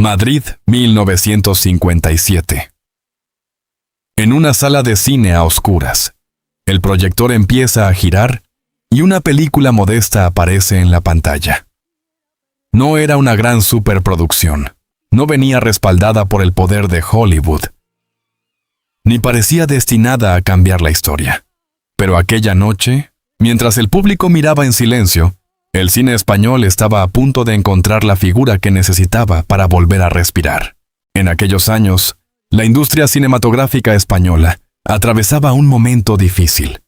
Madrid, 1957. En una sala de cine a oscuras, el proyector empieza a girar y una película modesta aparece en la pantalla. No era una gran superproducción, no venía respaldada por el poder de Hollywood, ni parecía destinada a cambiar la historia. Pero aquella noche, mientras el público miraba en silencio, el cine español estaba a punto de encontrar la figura que necesitaba para volver a respirar. En aquellos años, la industria cinematográfica española atravesaba un momento difícil.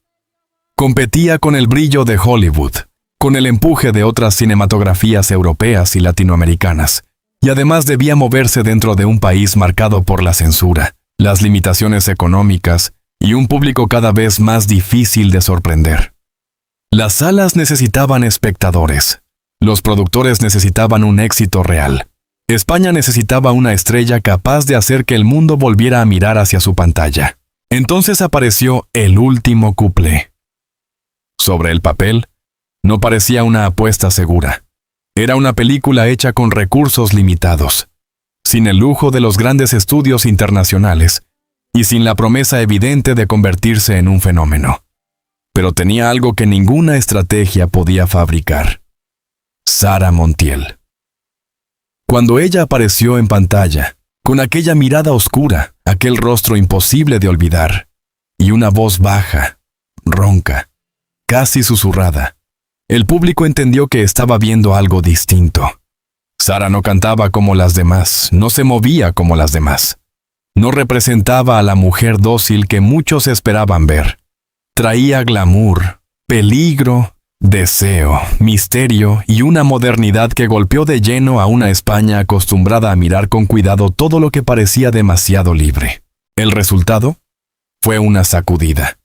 Competía con el brillo de Hollywood, con el empuje de otras cinematografías europeas y latinoamericanas, y además debía moverse dentro de un país marcado por la censura, las limitaciones económicas y un público cada vez más difícil de sorprender. Las salas necesitaban espectadores. Los productores necesitaban un éxito real. España necesitaba una estrella capaz de hacer que el mundo volviera a mirar hacia su pantalla. Entonces apareció El último cuplé. Sobre el papel, no parecía una apuesta segura. Era una película hecha con recursos limitados, sin el lujo de los grandes estudios internacionales y sin la promesa evidente de convertirse en un fenómeno. Pero tenía algo que ninguna estrategia podía fabricar: Sara Montiel. Cuando ella apareció en pantalla, con aquella mirada oscura, aquel rostro imposible de olvidar, y una voz baja, ronca, casi susurrada, el público entendió que estaba viendo algo distinto. Sara no cantaba como las demás, no se movía como las demás. No representaba a la mujer dócil que muchos esperaban ver. Traía glamour, peligro, deseo, misterio y una modernidad que golpeó de lleno a una España acostumbrada a mirar con cuidado todo lo que parecía demasiado libre. El resultado fue una sacudida.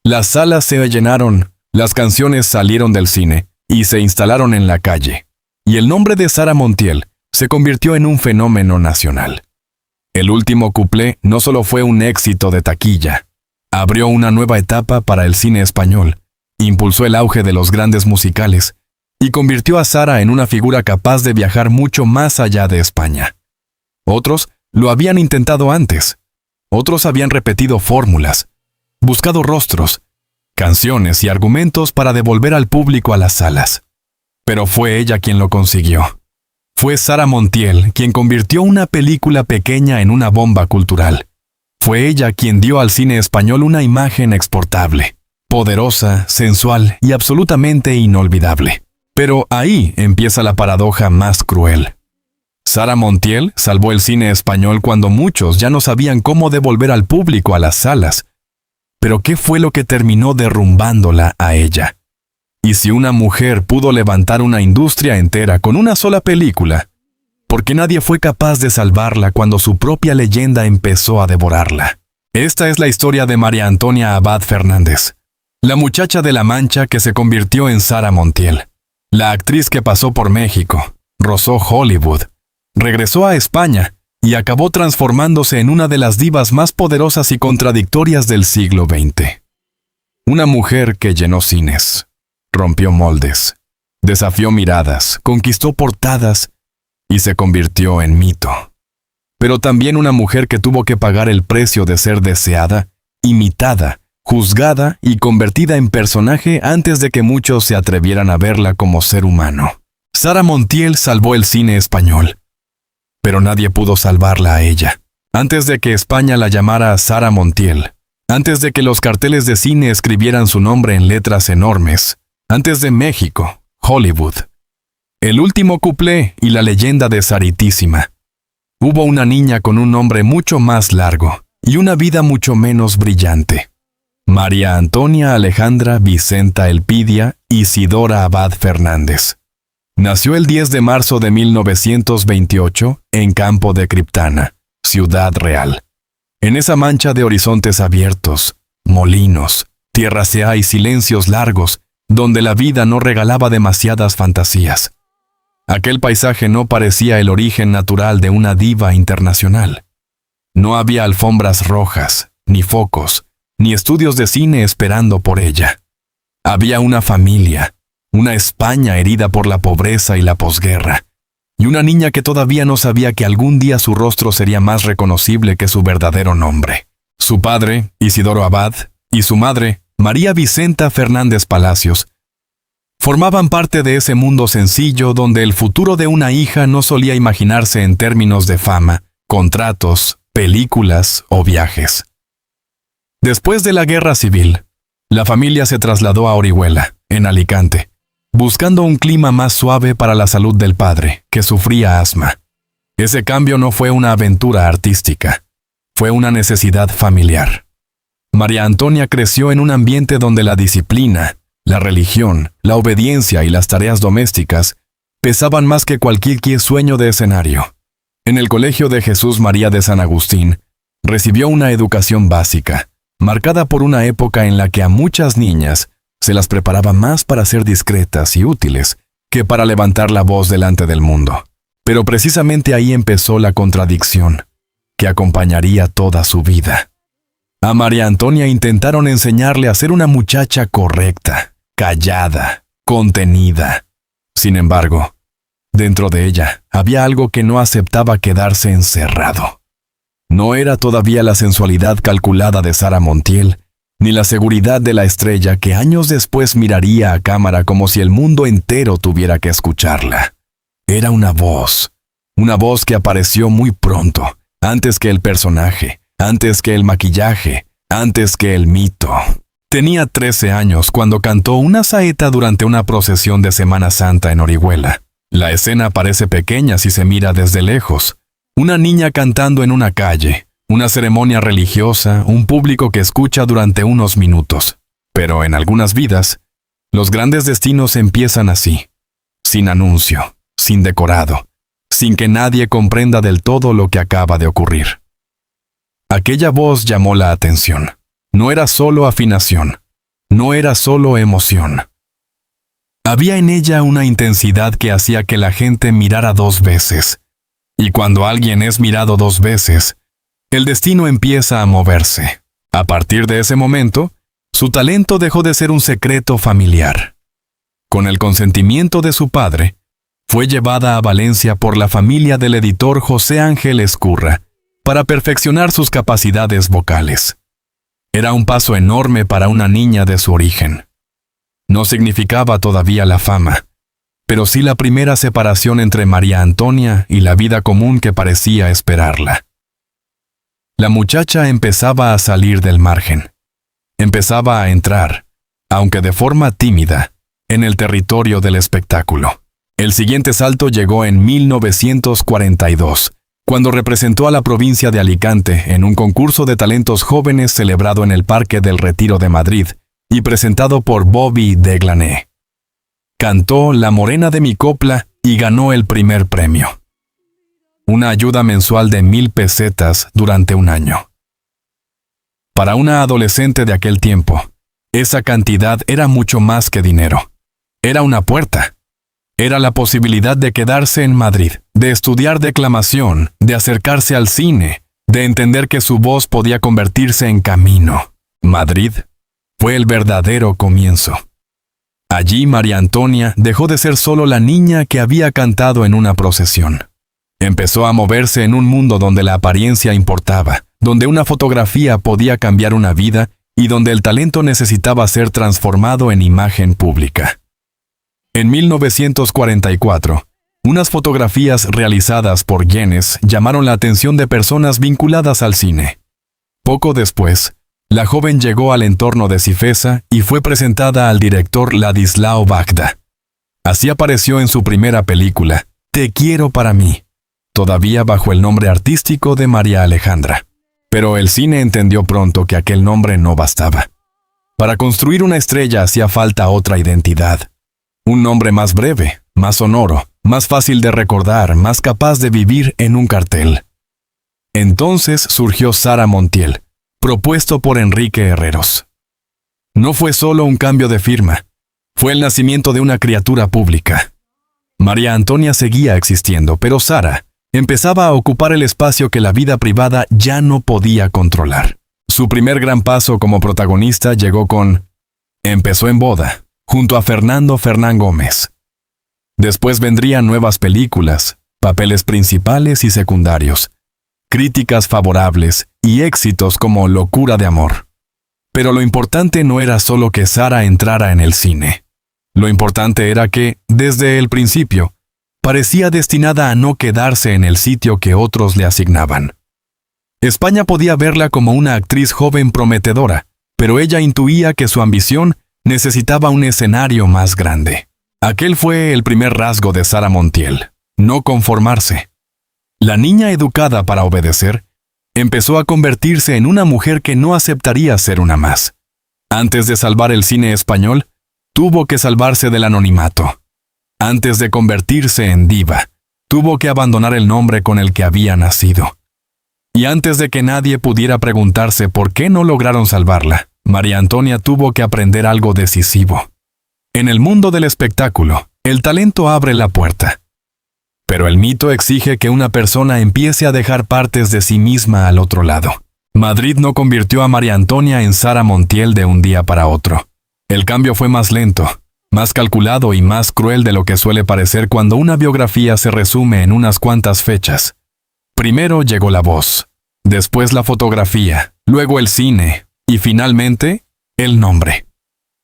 Las salas se llenaron, las canciones salieron del cine y se instalaron en la calle, y el nombre de Sara Montiel se convirtió en un fenómeno nacional. El último cuplé no solo fue un éxito de taquilla, abrió una nueva etapa para el cine español, impulsó el auge de los grandes musicales y convirtió a Sara en una figura capaz de viajar mucho más allá de España. Otros lo habían intentado antes. Otros habían repetido fórmulas, buscado rostros, canciones y argumentos para devolver al público a las salas. Pero fue ella quien lo consiguió. Fue Sara Montiel quien convirtió una película pequeña en una bomba cultural. Fue ella quien dio al cine español una imagen exportable, poderosa, sensual y absolutamente inolvidable. Pero ahí empieza la paradoja más cruel. Sara Montiel salvó el cine español cuando muchos ya no sabían cómo devolver al público a las salas. Pero ¿qué fue lo que terminó derrumbándola a ella? Y si una mujer pudo levantar una industria entera con una sola película, ¿por qué nadie fue capaz de salvarla cuando su propia leyenda empezó a devorarla? Esta es la historia de María Antonia Abad Fernández, la muchacha de La Mancha que se convirtió en Sara Montiel, la actriz que pasó por México, rozó Hollywood, regresó a España y acabó transformándose en una de las divas más poderosas y contradictorias del siglo XX. Una mujer que llenó cines, rompió moldes, desafió miradas, conquistó portadas y se convirtió en mito. Pero también una mujer que tuvo que pagar el precio de ser deseada, imitada, juzgada y convertida en personaje antes de que muchos se atrevieran a verla como ser humano. Sara Montiel salvó el cine español, pero nadie pudo salvarla a ella. Antes de que España la llamara Sara Montiel, antes de que los carteles de cine escribieran su nombre en letras enormes, antes de México, Hollywood, El último cuplé y la leyenda de Saritísima, hubo una niña con un nombre mucho más largo y una vida mucho menos brillante. María Antonia Alejandra Vicenta Elpidia Isidora Abad Fernández. Nació el 10 de marzo de 1928 en Campo de Criptana, Ciudad Real. En esa mancha de horizontes abiertos, molinos, tierra seca y silencios largos, donde la vida no regalaba demasiadas fantasías. Aquel paisaje no parecía el origen natural de una diva internacional. No había alfombras rojas, ni focos, ni estudios de cine esperando por ella. Había una familia, una España herida por la pobreza y la posguerra, y una niña que todavía no sabía que algún día su rostro sería más reconocible que su verdadero nombre. Su padre, Isidoro Abad, y su madre, María Vicenta Fernández Palacios, formaban parte de ese mundo sencillo donde el futuro de una hija no solía imaginarse en términos de fama, contratos, películas o viajes. Después de la Guerra Civil, la familia se trasladó a Orihuela, en Alicante, buscando un clima más suave para la salud del padre, que sufría asma. Ese cambio no fue una aventura artística, fue una necesidad familiar. María Antonia creció en un ambiente donde la disciplina, la religión, la obediencia y las tareas domésticas pesaban más que cualquier sueño de escenario. En el Colegio de Jesús María de San Agustín, recibió una educación básica, marcada por una época en la que a muchas niñas se las preparaba más para ser discretas y útiles que para levantar la voz delante del mundo. Pero precisamente ahí empezó la contradicción, que acompañaría toda su vida. A María Antonia intentaron enseñarle a ser una muchacha correcta, callada, contenida. Sin embargo, dentro de ella había algo que no aceptaba quedarse encerrado. No era todavía la sensualidad calculada de Sara Montiel, ni la seguridad de la estrella que años después miraría a cámara como si el mundo entero tuviera que escucharla. Era una voz que apareció muy pronto, antes que el personaje, antes que el maquillaje, antes que el mito. Tenía 13 años cuando cantó una saeta durante una procesión de Semana Santa en Orihuela. La escena parece pequeña si se mira desde lejos. Una niña cantando en una calle, una ceremonia religiosa, un público que escucha durante unos minutos. Pero en algunas vidas, los grandes destinos empiezan así, sin anuncio, sin decorado, sin que nadie comprenda del todo lo que acaba de ocurrir. Aquella voz llamó la atención. No era solo afinación, no era solo emoción. Había en ella una intensidad que hacía que la gente mirara 2 veces. Y cuando alguien es mirado 2 veces, el destino empieza a moverse. A partir de ese momento, su talento dejó de ser un secreto familiar. Con el consentimiento de su padre, fue llevada a Valencia por la familia del editor José Ángel Ezcurra para perfeccionar sus capacidades vocales. Era un paso enorme para una niña de su origen. No significaba todavía la fama, pero sí la primera separación entre María Antonia y la vida común que parecía esperarla. La muchacha empezaba a salir del margen. Empezaba a entrar, aunque de forma tímida, en el territorio del espectáculo. El siguiente salto llegó en 1942, cuando representó a la provincia de Alicante en un concurso de talentos jóvenes celebrado en el Parque del Retiro de Madrid y presentado por Bobby Deglané. Cantó La Morena de mi copla y ganó el primer premio. Una ayuda mensual de 1,000 pesetas durante un año. Para una adolescente de aquel tiempo, esa cantidad era mucho más que dinero. Era una puerta. Era la posibilidad de quedarse en Madrid, de estudiar declamación, de acercarse al cine, de entender que su voz podía convertirse en camino. Madrid fue el verdadero comienzo. Allí María Antonia dejó de ser solo la niña que había cantado en una procesión. Empezó a moverse en un mundo donde la apariencia importaba, donde una fotografía podía cambiar una vida y donde el talento necesitaba ser transformado en imagen pública. En 1944, unas fotografías realizadas por Yenes llamaron la atención de personas vinculadas al cine. Poco después, la joven llegó al entorno de Cifesa y fue presentada al director Ladislao Bagda. Así apareció en su primera película, Te quiero para mí, todavía bajo el nombre artístico de María Alejandra. Pero el cine entendió pronto que aquel nombre no bastaba. Para construir una estrella hacía falta otra identidad. Un nombre más breve, más sonoro, más fácil de recordar, más capaz de vivir en un cartel. Entonces surgió Sara Montiel, propuesto por Enrique Herreros. No fue solo un cambio de firma, fue el nacimiento de una criatura pública. María Antonia seguía existiendo, pero Sara empezaba a ocupar el espacio que la vida privada ya no podía controlar. Su primer gran paso como protagonista llegó con Empezó en boda, junto a Fernando Fernán Gómez. Después vendrían nuevas películas, papeles principales y secundarios, críticas favorables y éxitos como Locura de amor. Pero lo importante no era solo que Sara entrara en el cine. Lo importante era que, desde el principio, parecía destinada a no quedarse en el sitio que otros le asignaban. España podía verla como una actriz joven prometedora, pero ella intuía que su ambición necesitaba un escenario más grande. Aquel fue el primer rasgo de Sara Montiel: no conformarse. La niña educada para obedecer empezó a convertirse en una mujer que no aceptaría ser una más. Antes de salvar el cine español, tuvo que salvarse del anonimato. Antes de convertirse en diva, tuvo que abandonar el nombre con el que había nacido. Y antes de que nadie pudiera preguntarse por qué no lograron salvarla, María Antonia tuvo que aprender algo decisivo. En el mundo del espectáculo, el talento abre la puerta. Pero el mito exige que una persona empiece a dejar partes de sí misma al otro lado. Madrid no convirtió a María Antonia en Sara Montiel de un día para otro. El cambio fue más lento, más calculado y más cruel de lo que suele parecer cuando una biografía se resume en unas cuantas fechas. Primero llegó la voz, después la fotografía, luego el cine y finalmente el nombre.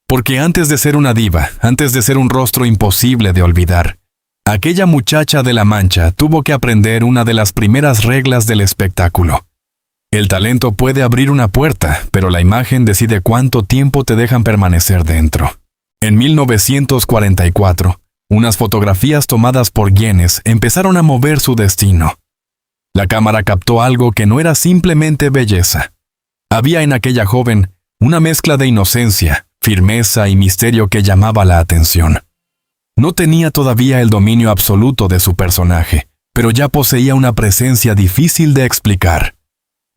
Porque antes de ser una diva, antes de ser un rostro imposible de olvidar, aquella muchacha de La Mancha tuvo que aprender una de las primeras reglas del espectáculo. El talento puede abrir una puerta, pero la imagen decide cuánto tiempo te dejan permanecer dentro. En 1944, unas fotografías tomadas por Güenes empezaron a mover su destino. La cámara captó algo que no era simplemente belleza. Había en aquella joven una mezcla de inocencia, firmeza y misterio que llamaba la atención. No tenía todavía el dominio absoluto de su personaje, pero ya poseía una presencia difícil de explicar.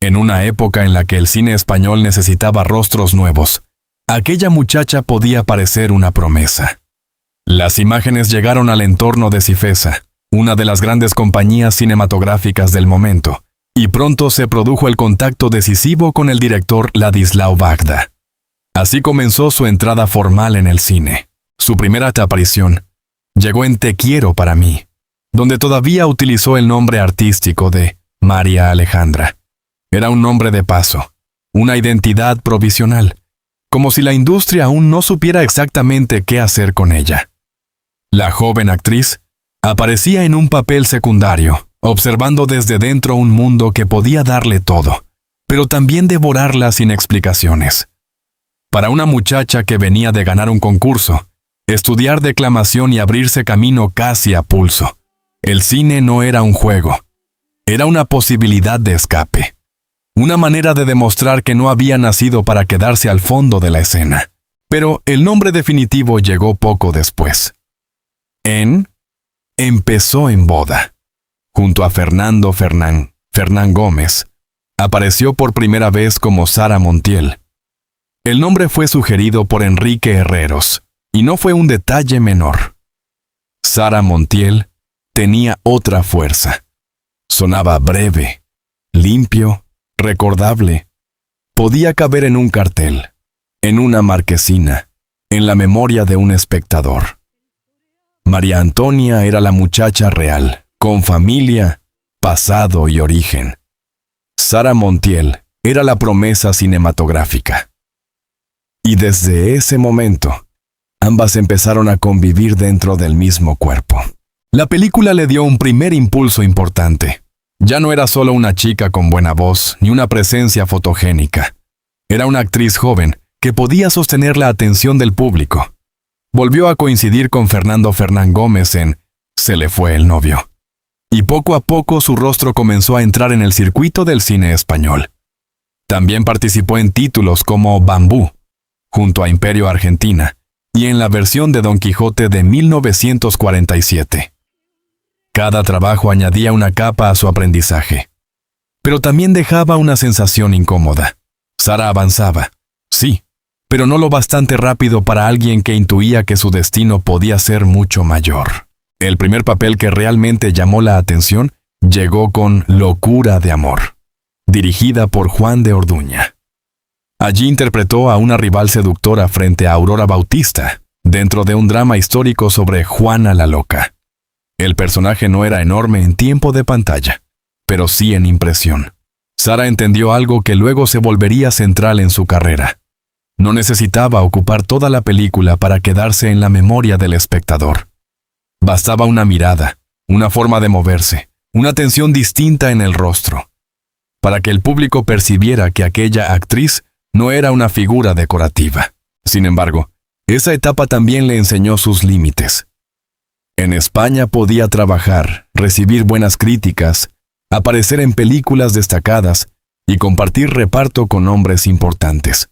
En una época en la que el cine español necesitaba rostros nuevos, aquella muchacha podía parecer una promesa. Las imágenes llegaron al entorno de Cifesa, una de las grandes compañías cinematográficas del momento, y pronto se produjo el contacto decisivo con el director Ladislao Vajda. Así comenzó su entrada formal en el cine. Su primera aparición llegó en Te quiero para mí, donde todavía utilizó el nombre artístico de María Alejandra. Era un nombre de paso, una identidad provisional, como si la industria aún no supiera exactamente qué hacer con ella. La joven actriz aparecía en un papel secundario, observando desde dentro un mundo que podía darle todo, pero también devorarla sin explicaciones. Para una muchacha que venía de ganar un concurso, estudiar declamación y abrirse camino casi a pulso, el cine no era un juego, era una posibilidad de escape. Una manera de demostrar que no había nacido para quedarse al fondo de la escena. Pero el nombre definitivo llegó poco después. Empezó en Boda. Junto a Fernán Gómez, apareció por primera vez como Sara Montiel. El nombre fue sugerido por Enrique Herreros, y no fue un detalle menor. Sara Montiel tenía otra fuerza. Sonaba breve, limpio, recordable. Podía caber en un cartel, en una marquesina, en la memoria de un espectador. María Antonia era la muchacha real, con familia, pasado y origen. Sara Montiel era la promesa cinematográfica. Y desde ese momento, ambas empezaron a convivir dentro del mismo cuerpo. La película le dio un primer impulso importante. Ya no era solo una chica con buena voz ni una presencia fotogénica. Era una actriz joven que podía sostener la atención del público. Volvió a coincidir con Fernán Gómez en Se le fue el novio. Y poco a poco su rostro comenzó a entrar en el circuito del cine español. También participó en títulos como Bambú, junto a Imperio Argentina, y en la versión de Don Quijote de 1947. Cada trabajo añadía una capa a su aprendizaje. Pero también dejaba una sensación incómoda. Sara avanzaba, sí, pero no lo bastante rápido para alguien que intuía que su destino podía ser mucho mayor. El primer papel que realmente llamó la atención llegó con Locura de amor, dirigida por Juan de Orduña. Allí interpretó a una rival seductora frente a Aurora Bautista, dentro de un drama histórico sobre Juana la Loca. El personaje no era enorme en tiempo de pantalla, pero sí en impresión. Sara entendió algo que luego se volvería central en su carrera. No necesitaba ocupar toda la película para quedarse en la memoria del espectador. Bastaba una mirada, una forma de moverse, una tensión distinta en el rostro, para que el público percibiera que aquella actriz no era una figura decorativa. Sin embargo, esa etapa también le enseñó sus límites. En España podía trabajar, recibir buenas críticas, aparecer en películas destacadas y compartir reparto con hombres importantes.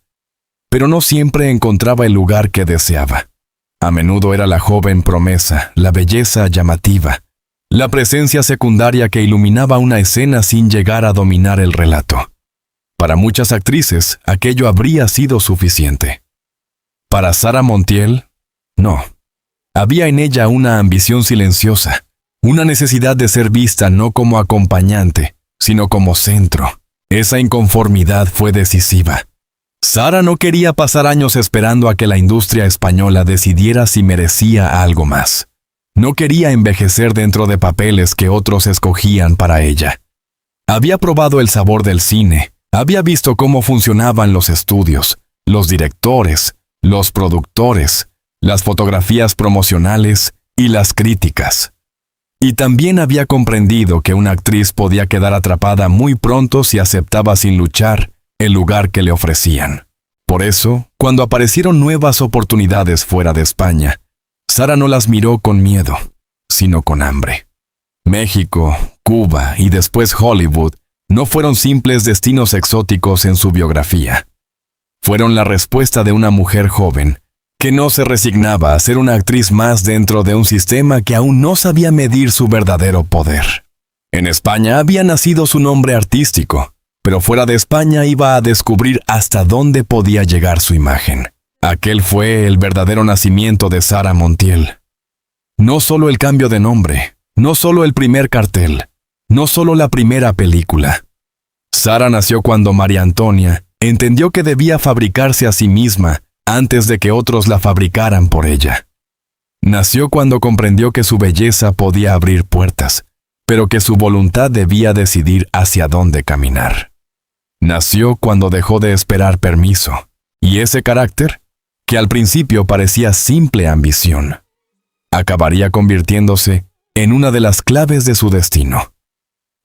Pero no siempre encontraba el lugar que deseaba. A menudo era la joven promesa, la belleza llamativa, la presencia secundaria que iluminaba una escena sin llegar a dominar el relato. Para muchas actrices, aquello habría sido suficiente. Para Sara Montiel, no. Había en ella una ambición silenciosa, una necesidad de ser vista no como acompañante, sino como centro. Esa inconformidad fue decisiva. Sara no quería pasar años esperando a que la industria española decidiera si merecía algo más. No quería envejecer dentro de papeles que otros escogían para ella. Había probado el sabor del cine, había visto cómo funcionaban los estudios, los directores, los productores, las fotografías promocionales y las críticas. Y también había comprendido que una actriz podía quedar atrapada muy pronto si aceptaba sin luchar el lugar que le ofrecían. Por eso, cuando aparecieron nuevas oportunidades fuera de España, Sara no las miró con miedo, sino con hambre. México, Cuba y después Hollywood no fueron simples destinos exóticos en su biografía. Fueron la respuesta de una mujer joven que no se resignaba a ser una actriz más dentro de un sistema que aún no sabía medir su verdadero poder. En España había nacido su nombre artístico, pero fuera de España iba a descubrir hasta dónde podía llegar su imagen. Aquel fue el verdadero nacimiento de Sara Montiel. No solo el cambio de nombre, no solo el primer cartel, no solo la primera película. Sara nació cuando María Antonia entendió que debía fabricarse a sí misma antes de que otros la fabricaran por ella. Nació cuando comprendió que su belleza podía abrir puertas, pero que su voluntad debía decidir hacia dónde caminar. Nació cuando dejó de esperar permiso, y ese carácter, que al principio parecía simple ambición, acabaría convirtiéndose en una de las claves de su destino.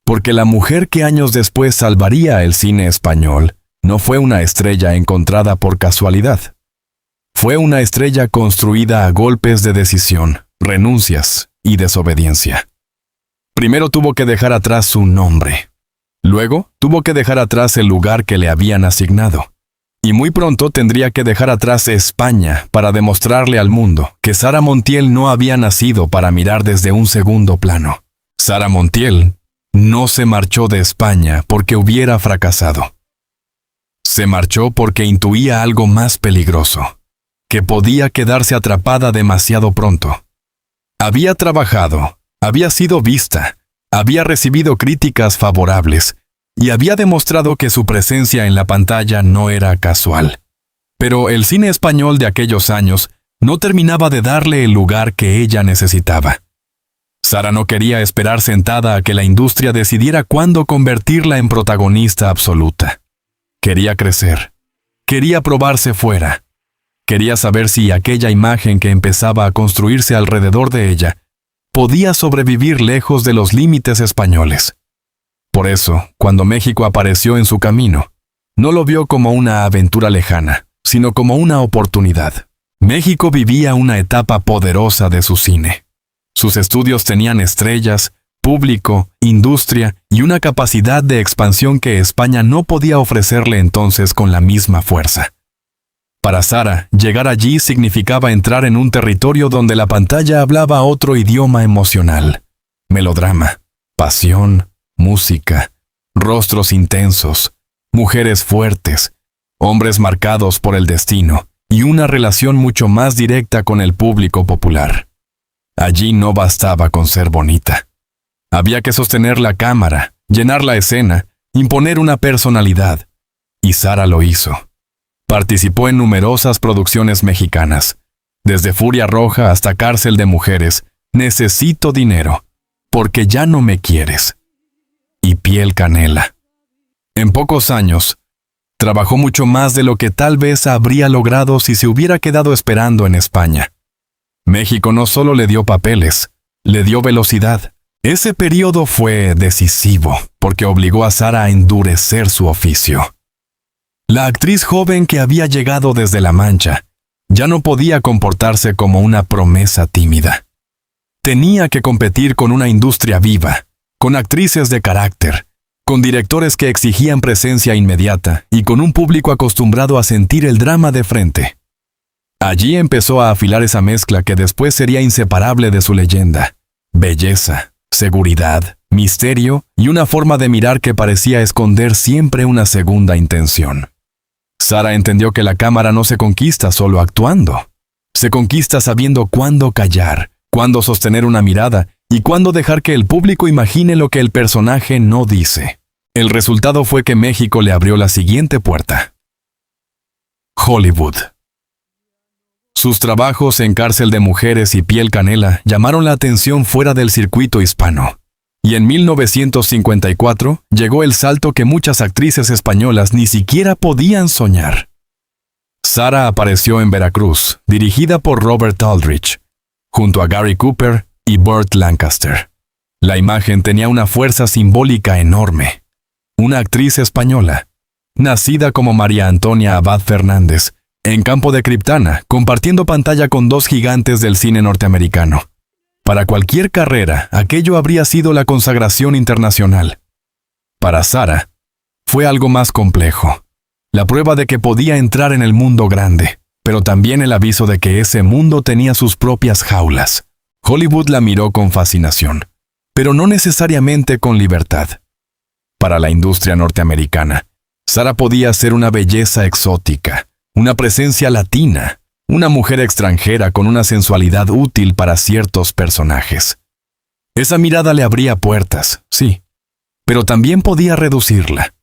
Porque la mujer que años después salvaría el cine español no fue una estrella encontrada por casualidad. Fue una estrella construida a golpes de decisión, renuncias y desobediencia. Primero tuvo que dejar atrás su nombre. Luego tuvo que dejar atrás el lugar que le habían asignado. Y muy pronto tendría que dejar atrás España para demostrarle al mundo que Sara Montiel no había nacido para mirar desde un segundo plano. Sara Montiel no se marchó de España porque hubiera fracasado. Se marchó porque intuía algo más peligroso, que podía quedarse atrapada demasiado pronto. Había trabajado, había sido vista, había recibido críticas favorables y había demostrado que su presencia en la pantalla no era casual. Pero el cine español de aquellos años no terminaba de darle el lugar que ella necesitaba. Sara no quería esperar sentada a que la industria decidiera cuándo convertirla en protagonista absoluta. Quería crecer, quería probarse fuera, quería saber si aquella imagen que empezaba a construirse alrededor de ella podía sobrevivir lejos de los límites españoles. Por eso, cuando México apareció en su camino, no lo vio como una aventura lejana, sino como una oportunidad. México vivía una etapa poderosa de su cine. Sus estudios tenían estrellas, público, industria y una capacidad de expansión que España no podía ofrecerle entonces con la misma fuerza. Para Sara, llegar allí significaba entrar en un territorio donde la pantalla hablaba otro idioma emocional. Melodrama, pasión, música, rostros intensos, mujeres fuertes, hombres marcados por el destino y una relación mucho más directa con el público popular. Allí no bastaba con ser bonita. Había que sostener la cámara, llenar la escena, imponer una personalidad. Y Sara lo hizo. Participó en numerosas producciones mexicanas. Desde Furia Roja hasta Cárcel de Mujeres, Necesito dinero, porque ya no me quieres. Y Piel Canela. En pocos años, trabajó mucho más de lo que tal vez habría logrado si se hubiera quedado esperando en España. México no solo le dio papeles, le dio velocidad. Ese periodo fue decisivo, porque obligó a Sara a endurecer su oficio. La actriz joven que había llegado desde La Mancha ya no podía comportarse como una promesa tímida. Tenía que competir con una industria viva, con actrices de carácter, con directores que exigían presencia inmediata y con un público acostumbrado a sentir el drama de frente. Allí empezó a afilar esa mezcla que después sería inseparable de su leyenda: belleza, seguridad, misterio y una forma de mirar que parecía esconder siempre una segunda intención. Sara entendió que la cámara no se conquista solo actuando. Se conquista sabiendo cuándo callar, cuándo sostener una mirada y cuándo dejar que el público imagine lo que el personaje no dice. El resultado fue que México le abrió la siguiente puerta: Hollywood. Sus trabajos en Cárcel de Mujeres y Piel Canela llamaron la atención fuera del circuito hispano. Y en 1954 llegó el salto que muchas actrices españolas ni siquiera podían soñar. Sara apareció en Veracruz, dirigida por Robert Aldrich, junto a Gary Cooper y Burt Lancaster. La imagen tenía una fuerza simbólica enorme. Una actriz española, nacida como María Antonia Abad Fernández, en Campo de Criptana, compartiendo pantalla con dos gigantes del cine norteamericano. Para cualquier carrera, aquello habría sido la consagración internacional. Para Sara, fue algo más complejo. La prueba de que podía entrar en el mundo grande, pero también el aviso de que ese mundo tenía sus propias jaulas. Hollywood la miró con fascinación, pero no necesariamente con libertad. Para la industria norteamericana, Sara podía ser una belleza exótica, una presencia latina, una mujer extranjera con una sensualidad útil para ciertos personajes. Esa mirada le abría puertas, sí, pero también podía reducirla.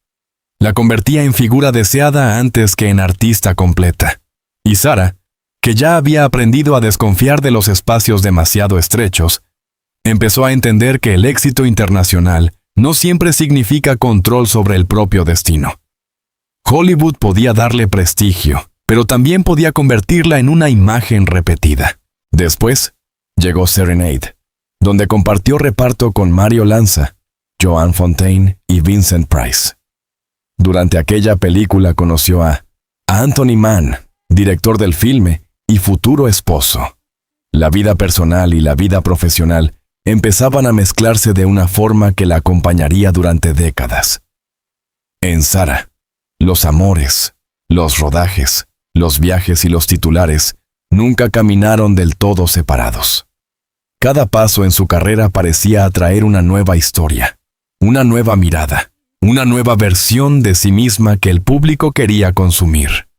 La convertía en figura deseada antes que en artista completa. Y Sara, que ya había aprendido a desconfiar de los espacios demasiado estrechos, empezó a entender que el éxito internacional no siempre significa control sobre el propio destino. Hollywood podía darle prestigio, pero también podía convertirla en una imagen repetida. Después, llegó Serenade, donde compartió reparto con Mario Lanza, Joan Fontaine y Vincent Price. Durante aquella película conoció a Anthony Mann, director del filme y futuro esposo. La vida personal y la vida profesional empezaban a mezclarse de una forma que la acompañaría durante décadas. En Sara, los amores, los rodajes, los viajes y los titulares nunca caminaron del todo separados. Cada paso en su carrera parecía atraer una nueva historia, una nueva mirada, una nueva versión de sí misma que el público quería consumir.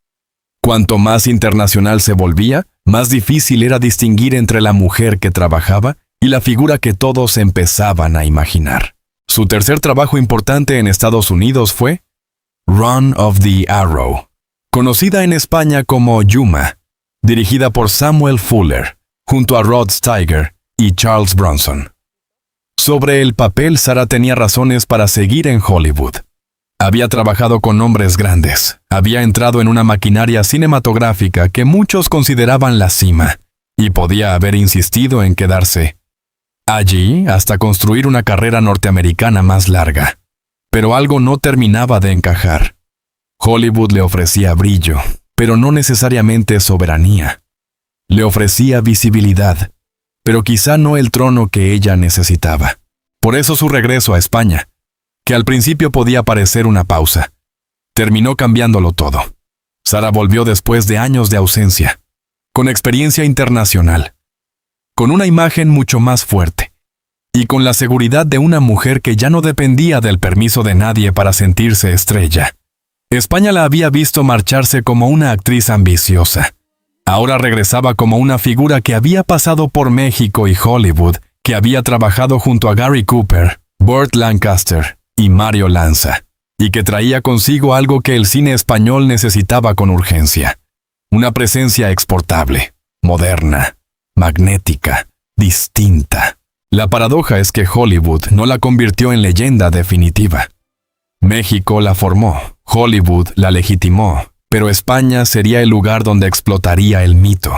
Cuanto más internacional se volvía, más difícil era distinguir entre la mujer que trabajaba y la figura que todos empezaban a imaginar. Su tercer trabajo importante en Estados Unidos fue Run of the Arrow, conocida en España como Yuma, dirigida por Samuel Fuller, junto a Rod Steiger y Charles Bronson. Sobre el papel, Sara tenía razones para seguir en Hollywood. Había trabajado con nombres grandes, había entrado en una maquinaria cinematográfica que muchos consideraban la cima, y podía haber insistido en quedarse allí hasta construir una carrera norteamericana más larga. Pero algo no terminaba de encajar. Hollywood le ofrecía brillo, pero no necesariamente soberanía. Le ofrecía visibilidad, pero quizá no el trono que ella necesitaba. Por eso su regreso a España, que al principio podía parecer una pausa, terminó cambiándolo todo. Sara volvió después de años de ausencia, con experiencia internacional, con una imagen mucho más fuerte, y con la seguridad de una mujer que ya no dependía del permiso de nadie para sentirse estrella. España la había visto marcharse como una actriz ambiciosa. Ahora regresaba como una figura que había pasado por México y Hollywood, que había trabajado junto a Gary Cooper, Burt Lancaster y Mario Lanza, y que traía consigo algo que el cine español necesitaba con urgencia: una presencia exportable, moderna, magnética, distinta. La paradoja es que Hollywood no la convirtió en leyenda definitiva. México la formó, Hollywood la legitimó, pero España sería el lugar donde explotaría el mito.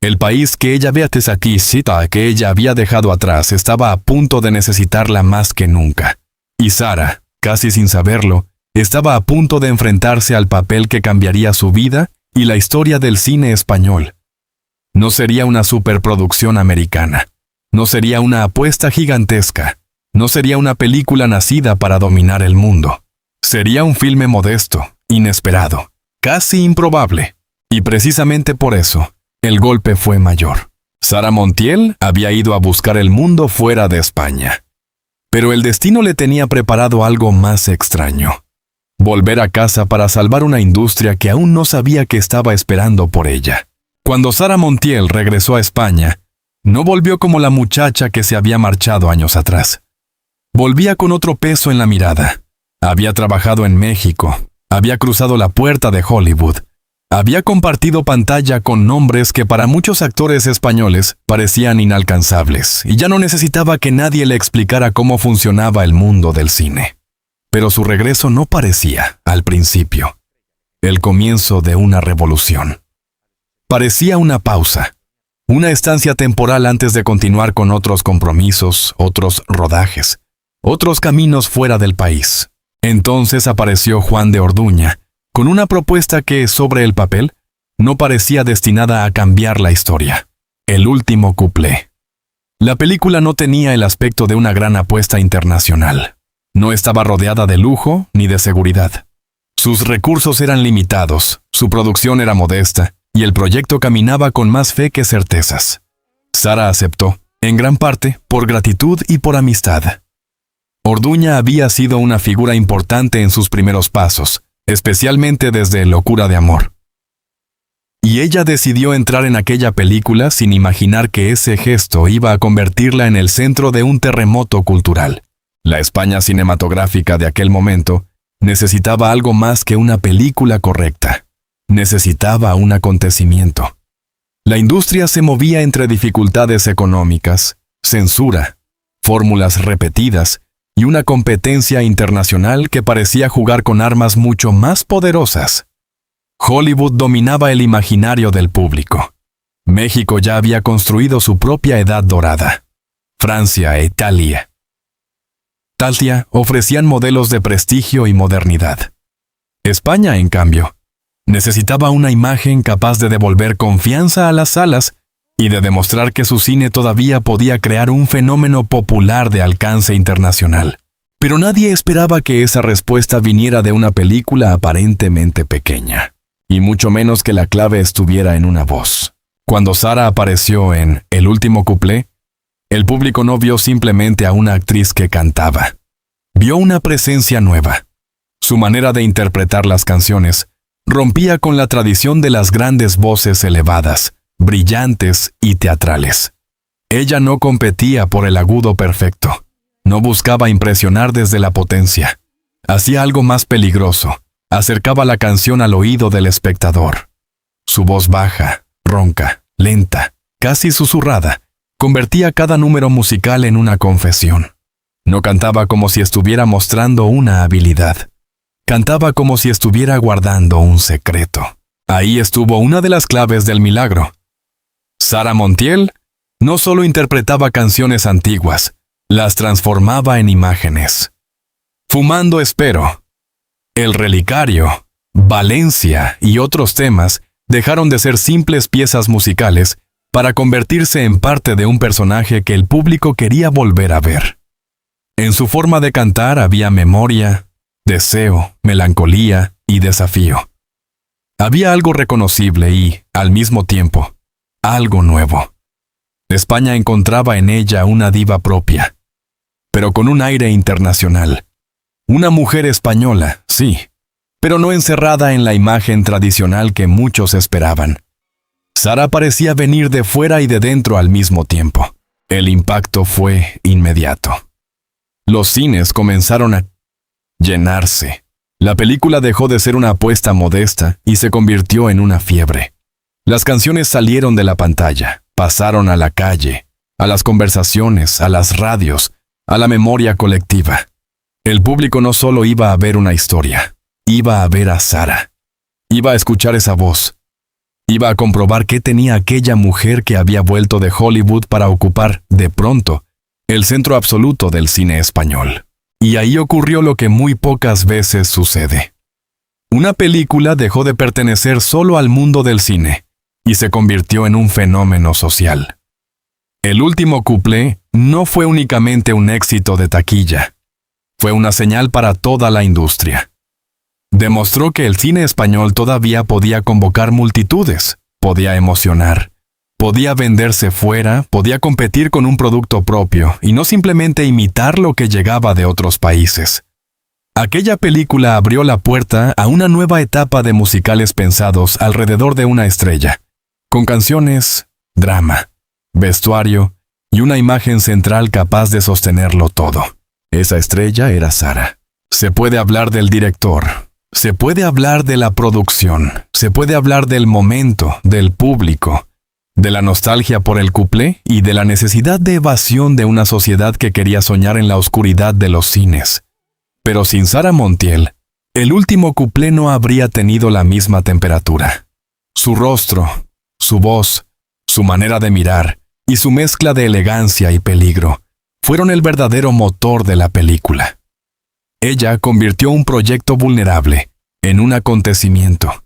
El país que ella que ella había dejado atrás estaba a punto de necesitarla más que nunca. Y Sara, casi sin saberlo, estaba a punto de enfrentarse al papel que cambiaría su vida y la historia del cine español. No sería una superproducción americana. No sería una apuesta gigantesca. No sería una película nacida para dominar el mundo. Sería un filme modesto, inesperado, casi improbable. Y precisamente por eso, el golpe fue mayor. Sara Montiel había ido a buscar el mundo fuera de España. Pero el destino le tenía preparado algo más extraño. Volver a casa para salvar una industria que aún no sabía que estaba esperando por ella. Cuando Sara Montiel regresó a España, no volvió como la muchacha que se había marchado años atrás. Volvía con otro peso en la mirada. Había trabajado en México, había cruzado la puerta de Hollywood, había compartido pantalla con nombres que para muchos actores españoles parecían inalcanzables, y ya no necesitaba que nadie le explicara cómo funcionaba el mundo del cine. Pero su regreso no parecía, al principio, el comienzo de una revolución. Parecía una pausa, una estancia temporal antes de continuar con otros compromisos, otros rodajes, otros caminos fuera del país. Entonces apareció Juan de Orduña, con una propuesta que, sobre el papel, no parecía destinada a cambiar la historia. El último cuplé. La película no tenía el aspecto de una gran apuesta internacional. No estaba rodeada de lujo ni de seguridad. Sus recursos eran limitados, su producción era modesta, y el proyecto caminaba con más fe que certezas. Sara aceptó, en gran parte, por gratitud y por amistad. Orduña había sido una figura importante en sus primeros pasos, especialmente desde Locura de Amor. Y ella decidió entrar en aquella película sin imaginar que ese gesto iba a convertirla en el centro de un terremoto cultural. La España cinematográfica de aquel momento necesitaba algo más que una película correcta. Necesitaba un acontecimiento. La industria se movía entre dificultades económicas, censura, fórmulas repetidas y una competencia internacional que parecía jugar con armas mucho más poderosas. Hollywood dominaba el imaginario del público. México ya había construido su propia edad dorada. Francia e Italia ofrecían modelos de prestigio y modernidad. España, en cambio, necesitaba una imagen capaz de devolver confianza a las salas y de demostrar que su cine todavía podía crear un fenómeno popular de alcance internacional. Pero nadie esperaba que esa respuesta viniera de una película aparentemente pequeña, y mucho menos que la clave estuviera en una voz. Cuando Sara apareció en El último cuplé, el público no vio simplemente a una actriz que cantaba. Vio una presencia nueva. Su manera de interpretar las canciones rompía con la tradición de las grandes voces elevadas, brillantes y teatrales. Ella no competía por el agudo perfecto. No buscaba impresionar desde la potencia. Hacía algo más peligroso. Acercaba la canción al oído del espectador. Su voz baja, ronca, lenta, casi susurrada, convertía cada número musical en una confesión. No cantaba como si estuviera mostrando una habilidad. Cantaba como si estuviera guardando un secreto. Ahí estuvo una de las claves del milagro. Sara Montiel no solo interpretaba canciones antiguas, las transformaba en imágenes. Fumando espero, El relicario, Valencia y otros temas dejaron de ser simples piezas musicales para convertirse en parte de un personaje que el público quería volver a ver. En su forma de cantar había memoria, deseo, melancolía y desafío. Había algo reconocible y, al mismo tiempo, algo nuevo. España encontraba en ella una diva propia, pero con un aire internacional. Una mujer española, sí, pero no encerrada en la imagen tradicional que muchos esperaban. Sara parecía venir de fuera y de dentro al mismo tiempo. El impacto fue inmediato. Los cines comenzaron a llenarse. La película dejó de ser una apuesta modesta y se convirtió en una fiebre. Las canciones salieron de la pantalla, pasaron a la calle, a las conversaciones, a las radios, a la memoria colectiva. El público no solo iba a ver una historia, iba a ver a Sara. Iba a escuchar esa voz. Iba a comprobar qué tenía aquella mujer que había vuelto de Hollywood para ocupar, de pronto, el centro absoluto del cine español. Y ahí ocurrió lo que muy pocas veces sucede. Una película dejó de pertenecer solo al mundo del cine y se convirtió en un fenómeno social. El último cuplé no fue únicamente un éxito de taquilla. Fue una señal para toda la industria. Demostró que el cine español todavía podía convocar multitudes, podía emocionar, podía venderse fuera, podía competir con un producto propio y no simplemente imitar lo que llegaba de otros países. Aquella película abrió la puerta a una nueva etapa de musicales pensados alrededor de una estrella, con canciones, drama, vestuario y una imagen central capaz de sostenerlo todo. Esa estrella era Sara. Se puede hablar del director, se puede hablar de la producción, se puede hablar del momento, del público, de la nostalgia por el cuplé y de la necesidad de evasión de una sociedad que quería soñar en la oscuridad de los cines. Pero sin Sara Montiel, el último cuplé no habría tenido la misma temperatura. Su rostro, su voz, su manera de mirar y su mezcla de elegancia y peligro fueron el verdadero motor de la película. Ella convirtió un proyecto vulnerable en un acontecimiento.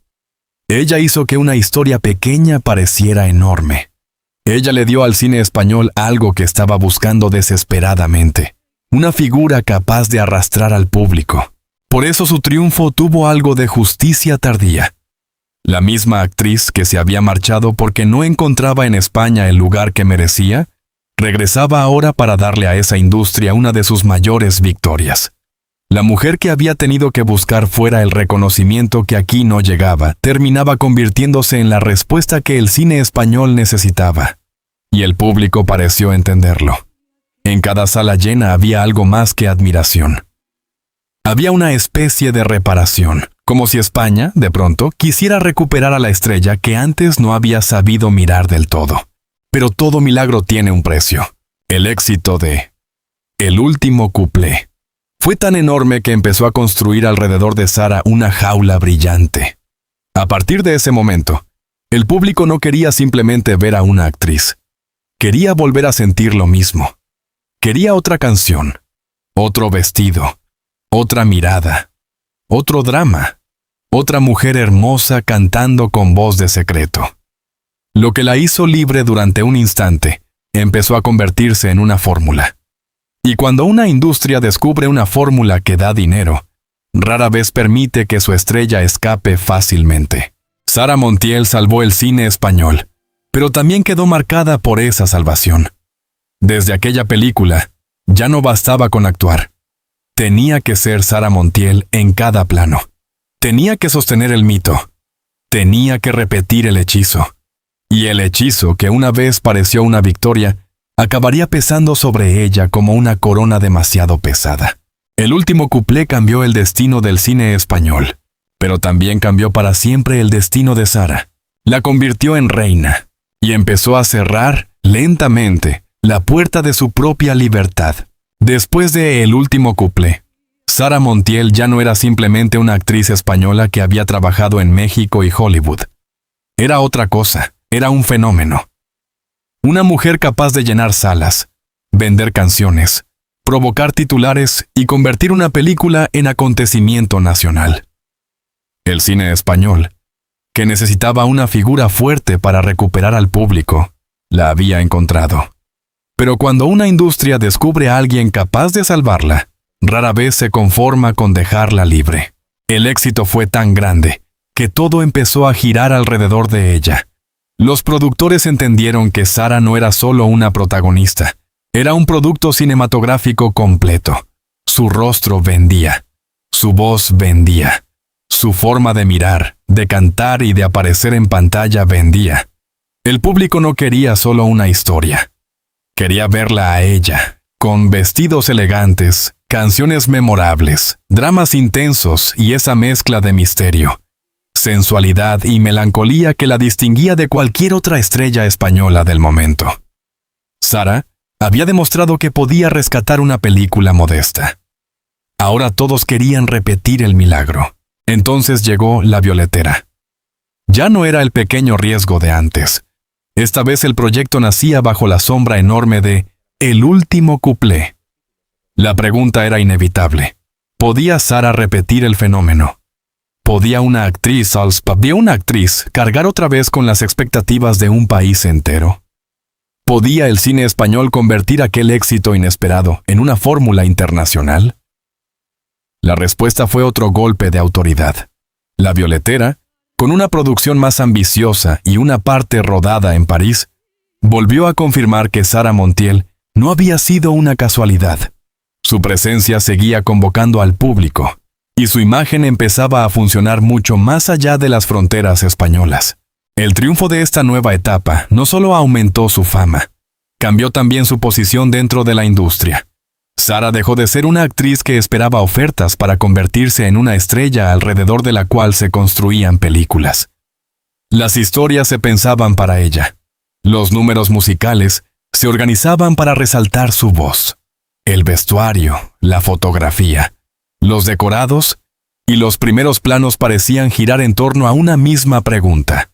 Ella hizo que una historia pequeña pareciera enorme. Ella le dio al cine español algo que estaba buscando desesperadamente, una figura capaz de arrastrar al público. Por eso su triunfo tuvo algo de justicia tardía. La misma actriz que se había marchado porque no encontraba en España el lugar que merecía, regresaba ahora para darle a esa industria una de sus mayores victorias. La mujer que había tenido que buscar fuera el reconocimiento que aquí no llegaba, terminaba convirtiéndose en la respuesta que el cine español necesitaba. Y el público pareció entenderlo. En cada sala llena había algo más que admiración. Había una especie de reparación, como si España, de pronto, quisiera recuperar a la estrella que antes no había sabido mirar del todo. Pero todo milagro tiene un precio. El éxito de El último cuplé fue tan enorme que empezó a construir alrededor de Sara una jaula brillante. A partir de ese momento, el público no quería simplemente ver a una actriz. Quería volver a sentir lo mismo. Quería otra canción, otro vestido, otra mirada, otro drama, otra mujer hermosa cantando con voz de secreto. Lo que la hizo libre durante un instante empezó a convertirse en una fórmula. Y cuando una industria descubre una fórmula que da dinero, rara vez permite que su estrella escape fácilmente. Sara Montiel salvó el cine español, pero también quedó marcada por esa salvación. Desde aquella película, ya no bastaba con actuar. Tenía que ser Sara Montiel en cada plano. Tenía que sostener el mito. Tenía que repetir el hechizo. Y el hechizo, que una vez pareció una victoria, acabaría pesando sobre ella como una corona demasiado pesada. El último cuplé cambió el destino del cine español, pero también cambió para siempre el destino de Sara. La convirtió en reina y empezó a cerrar, lentamente, la puerta de su propia libertad. Después de El último cuplé, Sara Montiel ya no era simplemente una actriz española que había trabajado en México y Hollywood. Era otra cosa, era un fenómeno. Una mujer capaz de llenar salas, vender canciones, provocar titulares y convertir una película en acontecimiento nacional. El cine español, que necesitaba una figura fuerte para recuperar al público, la había encontrado. Pero cuando una industria descubre a alguien capaz de salvarla, rara vez se conforma con dejarla libre. El éxito fue tan grande que todo empezó a girar alrededor de ella. Los productores entendieron que Sara no era solo una protagonista, era un producto cinematográfico completo. Su rostro vendía, su voz vendía, su forma de mirar, de cantar y de aparecer en pantalla vendía. El público no quería solo una historia. Quería verla a ella, con vestidos elegantes, canciones memorables, dramas intensos y esa mezcla de misterio, sensualidad y melancolía que la distinguía de cualquier otra estrella española del momento. Sara había demostrado que podía rescatar una película modesta. Ahora todos querían repetir el milagro. Entonces llegó La Violetera. Ya no era el pequeño riesgo de antes. Esta vez el proyecto nacía bajo la sombra enorme de El último cuplé. La pregunta era inevitable. ¿Podía Sara repetir el fenómeno? ¿Podía una actriz cargar otra vez con las expectativas de un país entero? ¿Podía el cine español convertir aquel éxito inesperado en una fórmula internacional? La respuesta fue otro golpe de autoridad. La Violetera, con una producción más ambiciosa y una parte rodada en París, volvió a confirmar que Sara Montiel no había sido una casualidad. Su presencia seguía convocando al público, y su imagen empezaba a funcionar mucho más allá de las fronteras españolas. El triunfo de esta nueva etapa no solo aumentó su fama, cambió también su posición dentro de la industria. Sara dejó de ser una actriz que esperaba ofertas para convertirse en una estrella alrededor de la cual se construían películas. Las historias se pensaban para ella. Los números musicales se organizaban para resaltar su voz. El vestuario, la fotografía, los decorados y los primeros planos parecían girar en torno a una misma pregunta.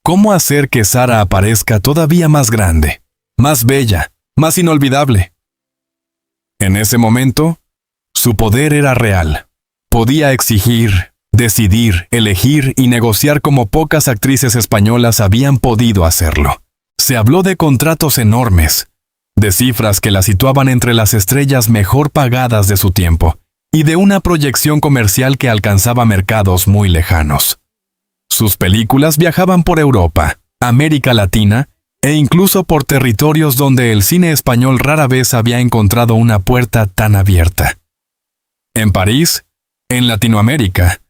¿Cómo hacer que Sara aparezca todavía más grande, más bella, más inolvidable? En ese momento, su poder era real. Podía exigir, decidir, elegir y negociar como pocas actrices españolas habían podido hacerlo. Se habló de contratos enormes, de cifras que la situaban entre las estrellas mejor pagadas de su tiempo, y de una proyección comercial que alcanzaba mercados muy lejanos. Sus películas viajaban por Europa, América Latina, e incluso por territorios donde el cine español rara vez había encontrado una puerta tan abierta. En París, en Latinoamérica,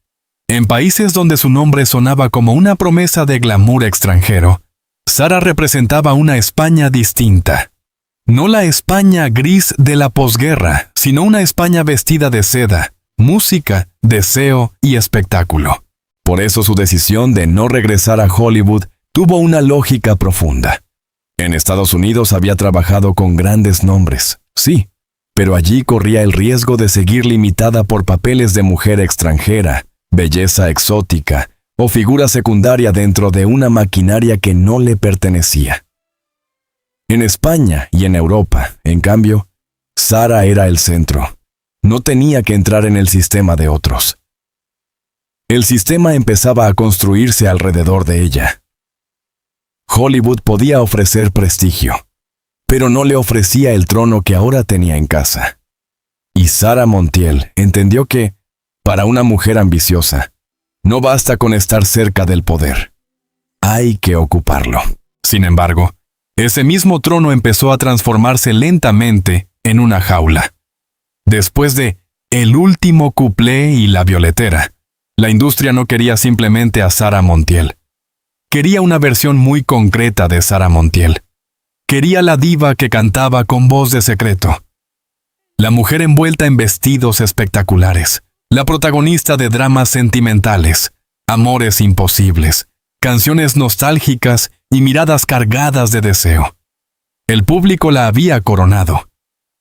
en países donde su nombre sonaba como una promesa de glamour extranjero, Sara representaba una España distinta. No la España gris de la posguerra, sino una España vestida de seda, música, deseo y espectáculo. Por eso su decisión de no regresar a Hollywood tuvo una lógica profunda. En Estados Unidos había trabajado con grandes nombres, sí, pero allí corría el riesgo de seguir limitada por papeles de mujer extranjera, belleza exótica o figura secundaria dentro de una maquinaria que no le pertenecía. En España y en Europa, en cambio, Sara era el centro. No tenía que entrar en el sistema de otros. El sistema empezaba a construirse alrededor de ella. Hollywood podía ofrecer prestigio, pero no le ofrecía el trono que ahora tenía en casa. Y Sara Montiel entendió que, para una mujer ambiciosa, no basta con estar cerca del poder. Hay que ocuparlo. Sin embargo, ese mismo trono empezó a transformarse lentamente en una jaula. Después de El último cuplé y La Violetera, la industria no quería simplemente a Sara Montiel. Quería una versión muy concreta de Sara Montiel. Quería la diva que cantaba con voz de secreto. La mujer envuelta en vestidos espectaculares. La protagonista de dramas sentimentales, amores imposibles, canciones nostálgicas y miradas cargadas de deseo. El público la había coronado,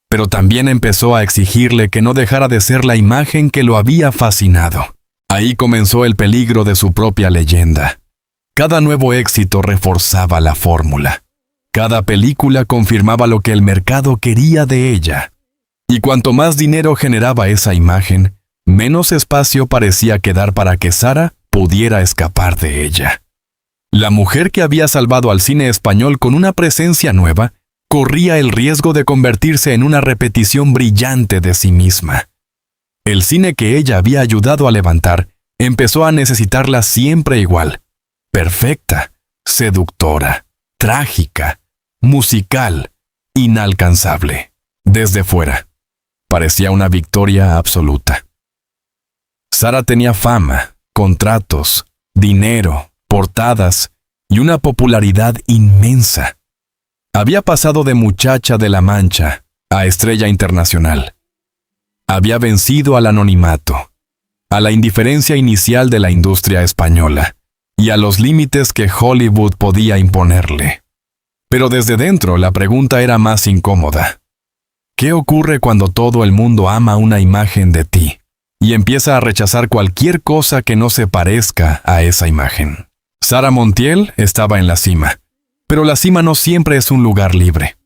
pero también empezó a exigirle que no dejara de ser la imagen que lo había fascinado. Ahí comenzó el peligro de su propia leyenda. Cada nuevo éxito reforzaba la fórmula. Cada película confirmaba lo que el mercado quería de ella. Y cuanto más dinero generaba esa imagen, menos espacio parecía quedar para que Sara pudiera escapar de ella. La mujer que había salvado al cine español con una presencia nueva, corría el riesgo de convertirse en una repetición brillante de sí misma. El cine que ella había ayudado a levantar empezó a necesitarla siempre igual. Perfecta, seductora, trágica, musical, inalcanzable. Desde fuera, parecía una victoria absoluta. Sara tenía fama, contratos, dinero, portadas y una popularidad inmensa. Había pasado de muchacha de La Mancha a estrella internacional. Había vencido al anonimato, a la indiferencia inicial de la industria española y a los límites que Hollywood podía imponerle. Pero desde dentro la pregunta era más incómoda. ¿Qué ocurre cuando todo el mundo ama una imagen de ti y empieza a rechazar cualquier cosa que no se parezca a esa imagen? Sara Montiel estaba en la cima, pero la cima no siempre es un lugar libre.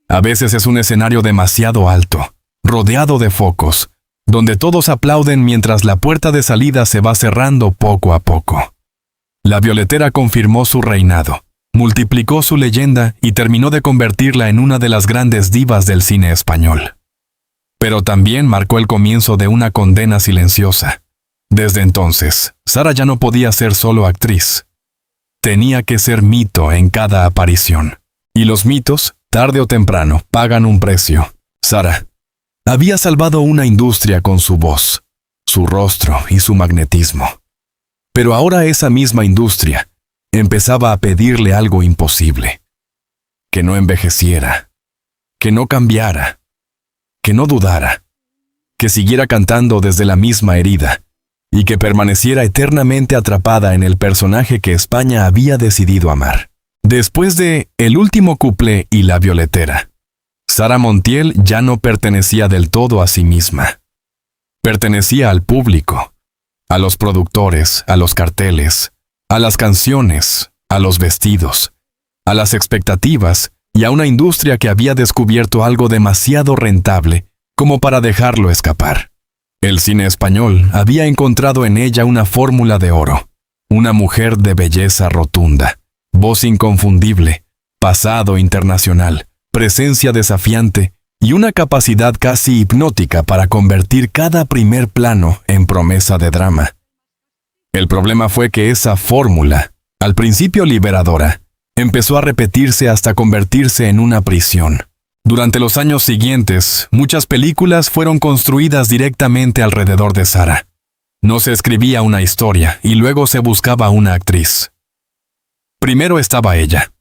A veces es un escenario demasiado alto, rodeado de focos, donde todos aplauden mientras la puerta de salida se va cerrando poco a poco. La violetera confirmó su reinado, multiplicó su leyenda y terminó de convertirla en una de las grandes divas del cine español. Pero también marcó el comienzo de una condena silenciosa. Desde entonces, Sara ya no podía ser solo actriz. Tenía que ser mito en cada aparición. Y los mitos, tarde o temprano, pagan un precio. Sara había salvado una industria con su voz, su rostro y su magnetismo. Pero ahora esa misma industria empezaba a pedirle algo imposible. Que no envejeciera, que no cambiara, que no dudara, que siguiera cantando desde la misma herida y que permaneciera eternamente atrapada en el personaje que España había decidido amar. Después de El último cuplé y La violetera, Sara Montiel ya no pertenecía del todo a sí misma. Pertenecía al público, a los productores, a los carteles, a las canciones, a los vestidos, a las expectativas y a una industria que había descubierto algo demasiado rentable como para dejarlo escapar. El cine español había encontrado en ella una fórmula de oro, una mujer de belleza rotunda, voz inconfundible, pasado internacional, presencia desafiante y una capacidad casi hipnótica para convertir cada primer plano en promesa de drama. El problema fue que esa fórmula, al principio liberadora, empezó a repetirse hasta convertirse en una prisión. Durante los años siguientes, muchas películas fueron construidas directamente alrededor de Sara. No se escribía una historia y luego se buscaba una actriz. Primero estaba ella.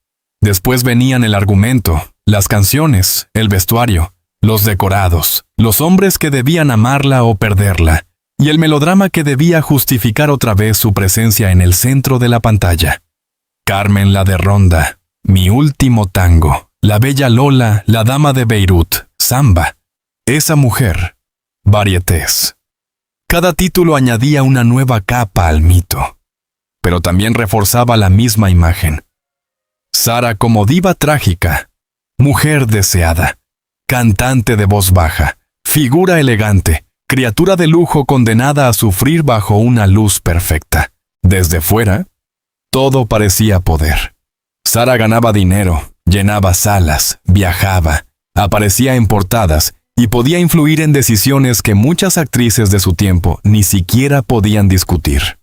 Después venían el argumento, las canciones, el vestuario, los decorados, los hombres que debían amarla o perderla, y el melodrama que debía justificar otra vez su presencia en el centro de la pantalla. Carmen la de Ronda, Mi último tango, La bella Lola, La dama de Beirut, Samba, Esa mujer, Varietés. Cada título añadía una nueva capa al mito, pero también reforzaba la misma imagen. Sara como diva trágica, mujer deseada, cantante de voz baja, figura elegante, criatura de lujo condenada a sufrir bajo una luz perfecta. Desde fuera, todo parecía poder. Sara ganaba dinero, llenaba salas, viajaba, aparecía en portadas y podía influir en decisiones que muchas actrices de su tiempo ni siquiera podían discutir.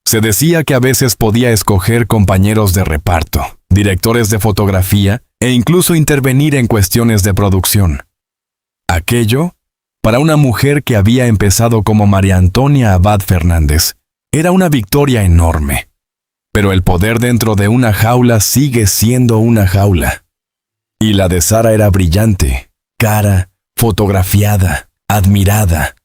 Se decía que a veces podía escoger compañeros de reparto, directores de fotografía e incluso intervenir en cuestiones de producción. Aquello, para una mujer que había empezado como María Antonia Abad Fernández, era una victoria enorme. Pero el poder dentro de una jaula sigue siendo una jaula. Y la de Sara era brillante, cara, fotografiada, admirada,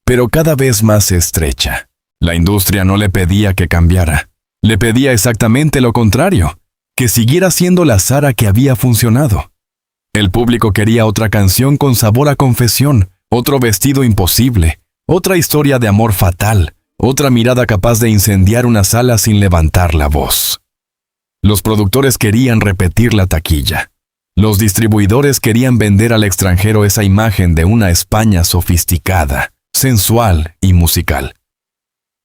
pero cada vez más estrecha. La industria no le pedía que cambiara, le pedía exactamente lo contrario, que siguiera siendo la Sara que había funcionado. El público quería otra canción con sabor a confesión, otro vestido imposible, otra historia de amor fatal, otra mirada capaz de incendiar una sala sin levantar la voz. Los productores querían repetir la taquilla. Los distribuidores querían vender al extranjero esa imagen de una España sofisticada, sensual y musical.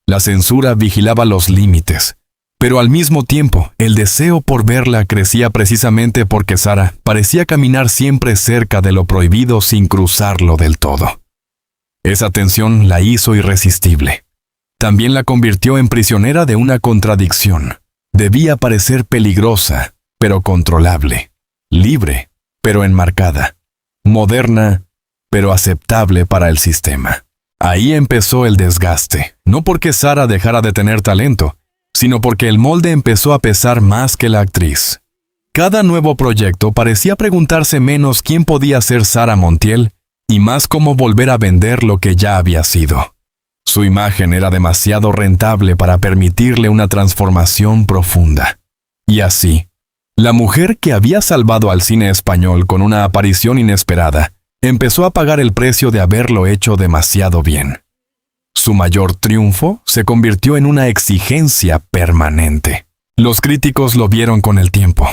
La censura vigilaba los límites, pero al mismo tiempo el deseo por verla crecía precisamente porque Sara parecía caminar siempre cerca de lo prohibido sin cruzarlo del todo. Esa tensión la hizo irresistible. También la convirtió en prisionera de una contradicción. Debía parecer peligrosa, pero controlable. Libre, pero enmarcada. Moderna, pero aceptable para el sistema. Ahí empezó el desgaste, no porque Sara dejara de tener talento, sino porque el molde empezó a pesar más que la actriz. Cada nuevo proyecto parecía preguntarse menos quién podía ser Sara Montiel y más cómo volver a vender lo que ya había sido. Su imagen era demasiado rentable para permitirle una transformación profunda. Y así, La mujer que había salvado al cine español con una aparición inesperada, empezó a pagar el precio de haberlo hecho demasiado bien. Su mayor triunfo se convirtió en una exigencia permanente. Los críticos lo vieron con el tiempo.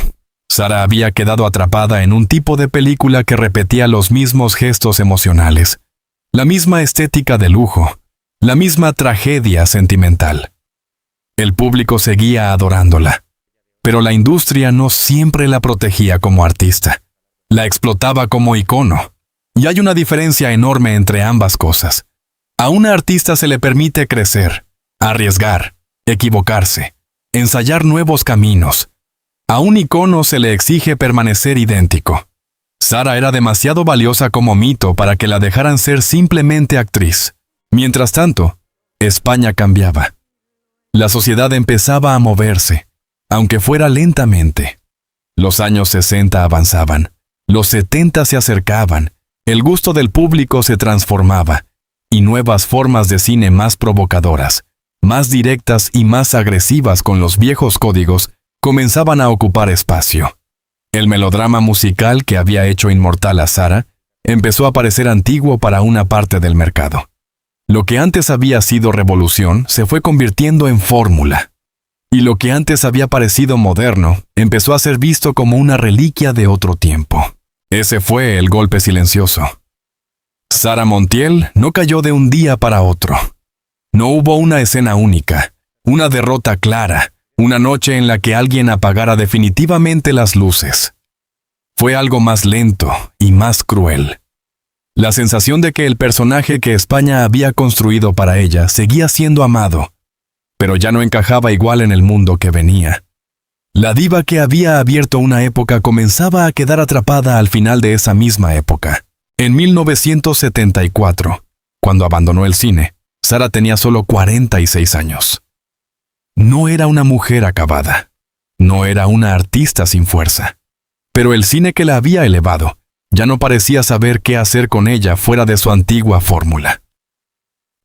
Sara había quedado atrapada en un tipo de película que repetía los mismos gestos emocionales, la misma estética de lujo, la misma tragedia sentimental. El público seguía adorándola, pero la industria no siempre la protegía como artista. La explotaba como icono. Y hay una diferencia enorme entre ambas cosas. A una artista se le permite crecer, arriesgar, equivocarse, ensayar nuevos caminos. A un icono se le exige permanecer idéntico. Sara era demasiado valiosa como mito para que la dejaran ser simplemente actriz. Mientras tanto, España cambiaba. La sociedad empezaba a moverse, aunque fuera lentamente. Los años 60 avanzaban, los 70 se acercaban, el gusto del público se transformaba, y nuevas formas de cine más provocadoras, más directas y más agresivas con los viejos códigos, comenzaban a ocupar espacio. El melodrama musical que había hecho inmortal a Sara empezó a parecer antiguo para una parte del mercado. Lo que antes había sido revolución se fue convirtiendo en fórmula. Y lo que antes había parecido moderno empezó a ser visto como una reliquia de otro tiempo. Ese fue el golpe silencioso. Sara Montiel no cayó de un día para otro. No hubo una escena única, una derrota clara, una noche en la que alguien apagara definitivamente las luces. Fue algo más lento y más cruel. La sensación de que el personaje que España había construido para ella seguía siendo amado, pero ya no encajaba igual en el mundo que venía. La diva que había abierto una época comenzaba a quedar atrapada al final de esa misma época. En 1974, cuando abandonó el cine, Sara tenía solo 46 años. No era una mujer acabada. No era una artista sin fuerza. Pero el cine que la había elevado ya no parecía saber qué hacer con ella fuera de su antigua fórmula.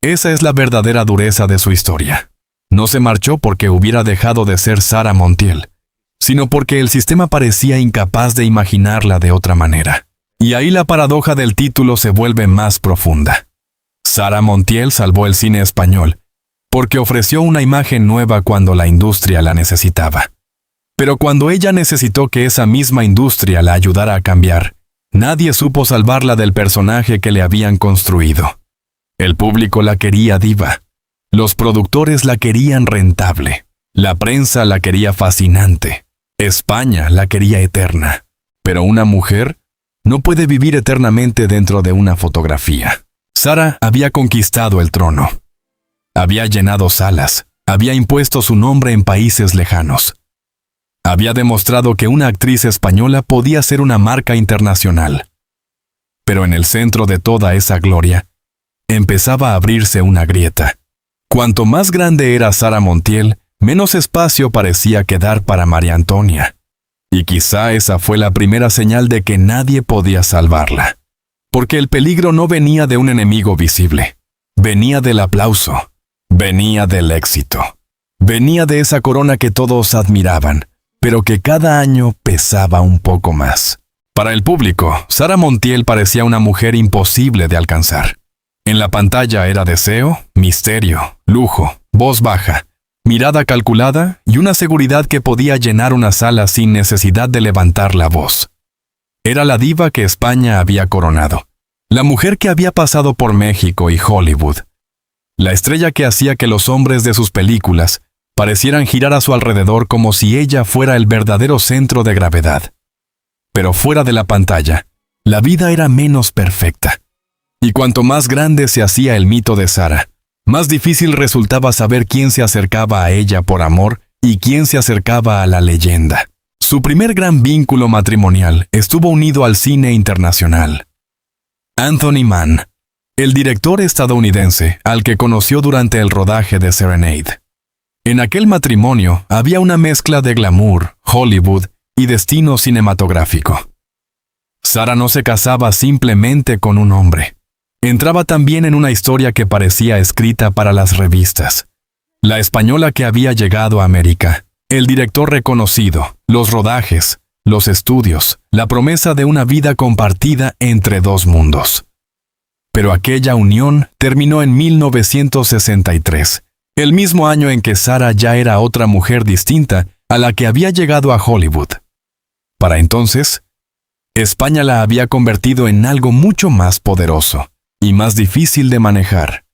Esa es la verdadera dureza de su historia. No se marchó porque hubiera dejado de ser Sara Montiel, sino porque el sistema parecía incapaz de imaginarla de otra manera. Y ahí la paradoja del título se vuelve más profunda. Sara Montiel salvó el cine español porque ofreció una imagen nueva cuando la industria la necesitaba. Pero cuando ella necesitó que esa misma industria la ayudara a cambiar, nadie supo salvarla del personaje que le habían construido. El público la quería diva. Los productores la querían rentable. La prensa la quería fascinante. España la quería eterna. Pero una mujer no puede vivir eternamente dentro de una fotografía. Sara había conquistado el trono. Había llenado salas. Había impuesto su nombre en países lejanos. Había demostrado que una actriz española podía ser una marca internacional. Pero en el centro de toda esa gloria, empezaba a abrirse una grieta. Cuanto más grande era Sara Montiel, menos espacio parecía quedar para María Antonia. Y quizá esa fue la primera señal de que nadie podía salvarla. Porque el peligro no venía de un enemigo visible. Venía del aplauso. Venía del éxito. Venía de esa corona que todos admiraban, pero que cada año pesaba un poco más. Para el público, Sara Montiel parecía una mujer imposible de alcanzar. En la pantalla era deseo, misterio, lujo, voz baja, mirada calculada y una seguridad que podía llenar una sala sin necesidad de levantar la voz. Era la diva que España había coronado, la mujer que había pasado por México y Hollywood, la estrella que hacía que los hombres de sus películas parecieran girar a su alrededor como si ella fuera el verdadero centro de gravedad. Pero fuera de la pantalla, la vida era menos perfecta. Y cuanto más grande se hacía el mito de Sara, más difícil resultaba saber quién se acercaba a ella por amor y quién se acercaba a la leyenda. Su primer gran vínculo matrimonial estuvo unido al cine internacional. Anthony Mann, el director estadounidense al que conoció durante el rodaje de Serenade. En aquel matrimonio había una mezcla de glamour, Hollywood y destino cinematográfico. Sara no se casaba simplemente con un hombre. Entraba también en una historia que parecía escrita para las revistas. La española que había llegado a América El director reconocido, los rodajes, los estudios, la promesa de una vida compartida entre dos mundos. Pero aquella unión terminó en 1963, el mismo año en que Sarah ya era otra mujer distinta a la que había llegado a Hollywood. Para entonces, España la había convertido en algo mucho más poderoso y más difícil de manejar,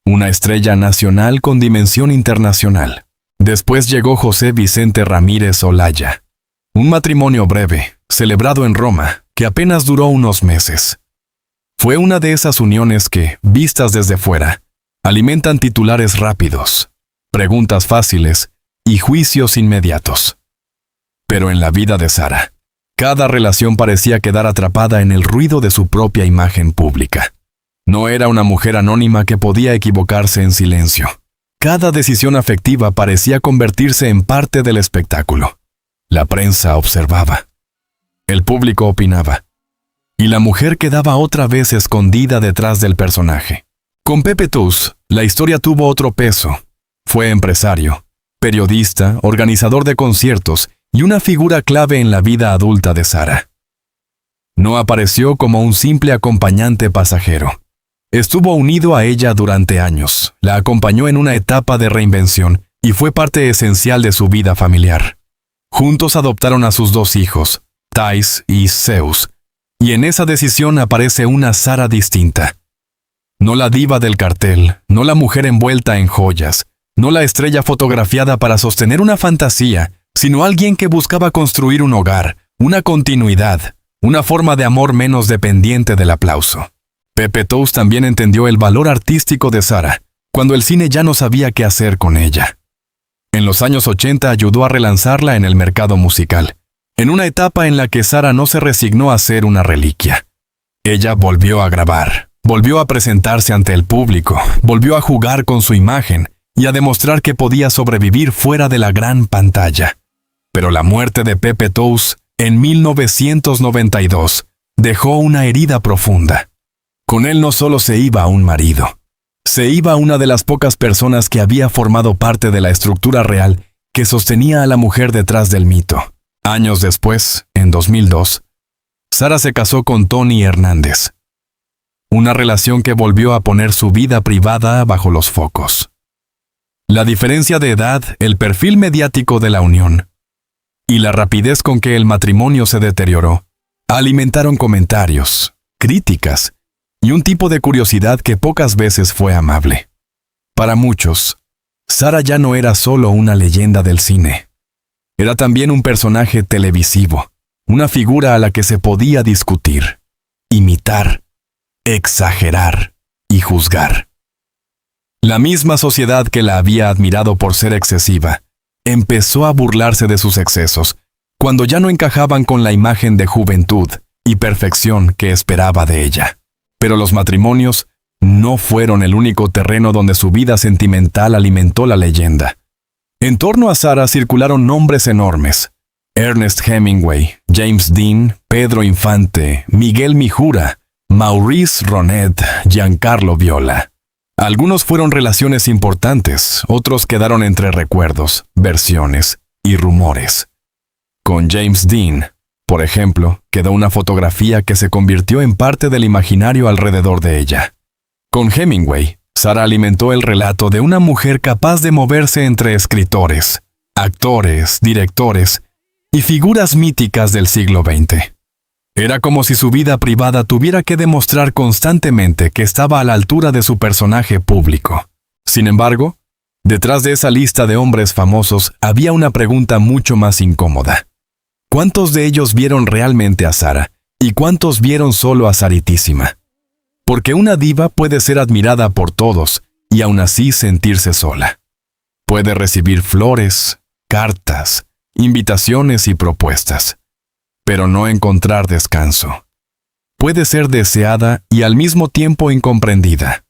una estrella nacional con dimensión internacional. Después llegó José Vicente Ramírez Olaya, un matrimonio breve, celebrado en Roma, que apenas duró unos meses. Fue una de esas uniones que, vistas desde fuera, alimentan titulares rápidos, preguntas fáciles y juicios inmediatos. Pero en la vida de Sarah, cada relación parecía quedar atrapada en el ruido de su propia imagen pública. No era una mujer anónima que podía equivocarse en silencio. Cada decisión afectiva parecía convertirse en parte del espectáculo. La prensa observaba. El público opinaba. Y la mujer quedaba otra vez escondida detrás del personaje. Con Pepe Tous, la historia tuvo otro peso. Fue empresario, periodista, organizador de conciertos y una figura clave en la vida adulta de Sarah. No apareció como un simple acompañante pasajero. Estuvo unido a ella durante años, la acompañó en una etapa de reinvención y fue parte esencial de su vida familiar. Juntos adoptaron a sus dos hijos, Thais y Zeus, y en esa decisión aparece una Sarah distinta. No la diva del cartel, no la mujer envuelta en joyas, no la estrella fotografiada para sostener una fantasía, sino alguien que buscaba construir un hogar, una continuidad, una forma de amor menos dependiente del aplauso. Pepe Tous también entendió el valor artístico de Sarah, cuando el cine ya no sabía qué hacer con ella. En los años 80 ayudó a relanzarla en el mercado musical, en una etapa en la que Sarah no se resignó a ser una reliquia. Ella volvió a grabar, volvió a presentarse ante el público, volvió a jugar con su imagen y a demostrar que podía sobrevivir fuera de la gran pantalla. Pero la muerte de Pepe Tous, en 1992, dejó una herida profunda. Con él no solo se iba un marido, se iba una de las pocas personas que había formado parte de la estructura real que sostenía a la mujer detrás del mito. Años después, en 2002, Sarah se casó con Tony Hernández. Una relación que volvió a poner su vida privada bajo los focos. La diferencia de edad, el perfil mediático de la unión y la rapidez con que el matrimonio se deterioró, alimentaron comentarios, críticas y un tipo de curiosidad que pocas veces fue amable. Para muchos, Sarah ya no era solo una leyenda del cine. Era también un personaje televisivo, una figura a la que se podía discutir, imitar, exagerar y juzgar. La misma sociedad que la había admirado por ser excesiva, empezó a burlarse de sus excesos, cuando ya no encajaban con la imagen de juventud y perfección que esperaba de ella. Pero los matrimonios no fueron el único terreno donde su vida sentimental alimentó la leyenda. En torno a Sarah circularon nombres enormes: Ernest Hemingway, James Dean, Pedro Infante, Miguel Mijura, Maurice Ronet, Giancarlo Viola. Algunos fueron relaciones importantes, otros quedaron entre recuerdos, versiones y rumores. Con James Dean, por ejemplo, quedó una fotografía que se convirtió en parte del imaginario alrededor de ella. Con Hemingway, Sarah alimentó el relato de una mujer capaz de moverse entre escritores, actores, directores y figuras míticas del siglo XX. Era como si su vida privada tuviera que demostrar constantemente que estaba a la altura de su personaje público. Sin embargo, detrás de esa lista de hombres famosos había una pregunta mucho más incómoda. ¿Cuántos de ellos vieron realmente a Sarah y cuántos vieron solo a Saritísima? Porque una diva puede ser admirada por todos y aún así sentirse sola. Puede recibir flores, cartas, invitaciones y propuestas, pero no encontrar descanso. Puede ser deseada y al mismo tiempo incomprendida.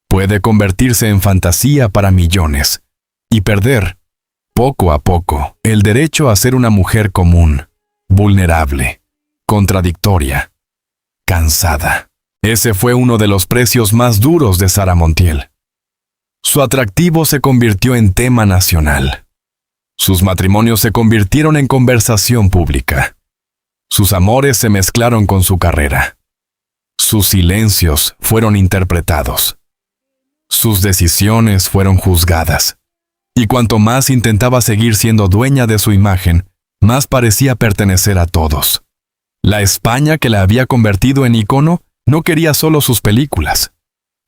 Puede convertirse en fantasía para millones y perder, poco a poco, el derecho a ser una mujer común, vulnerable, contradictoria, cansada. Ese fue uno de los precios más duros de Sarah Montiel. Su atractivo se convirtió en tema nacional. Sus matrimonios se convirtieron en conversación pública. Sus amores se mezclaron con su carrera. Sus silencios fueron interpretados. Sus decisiones fueron juzgadas. Y cuanto más intentaba seguir siendo dueña de su imagen, más parecía pertenecer a todos. La España que la había convertido en icono no quería solo sus películas.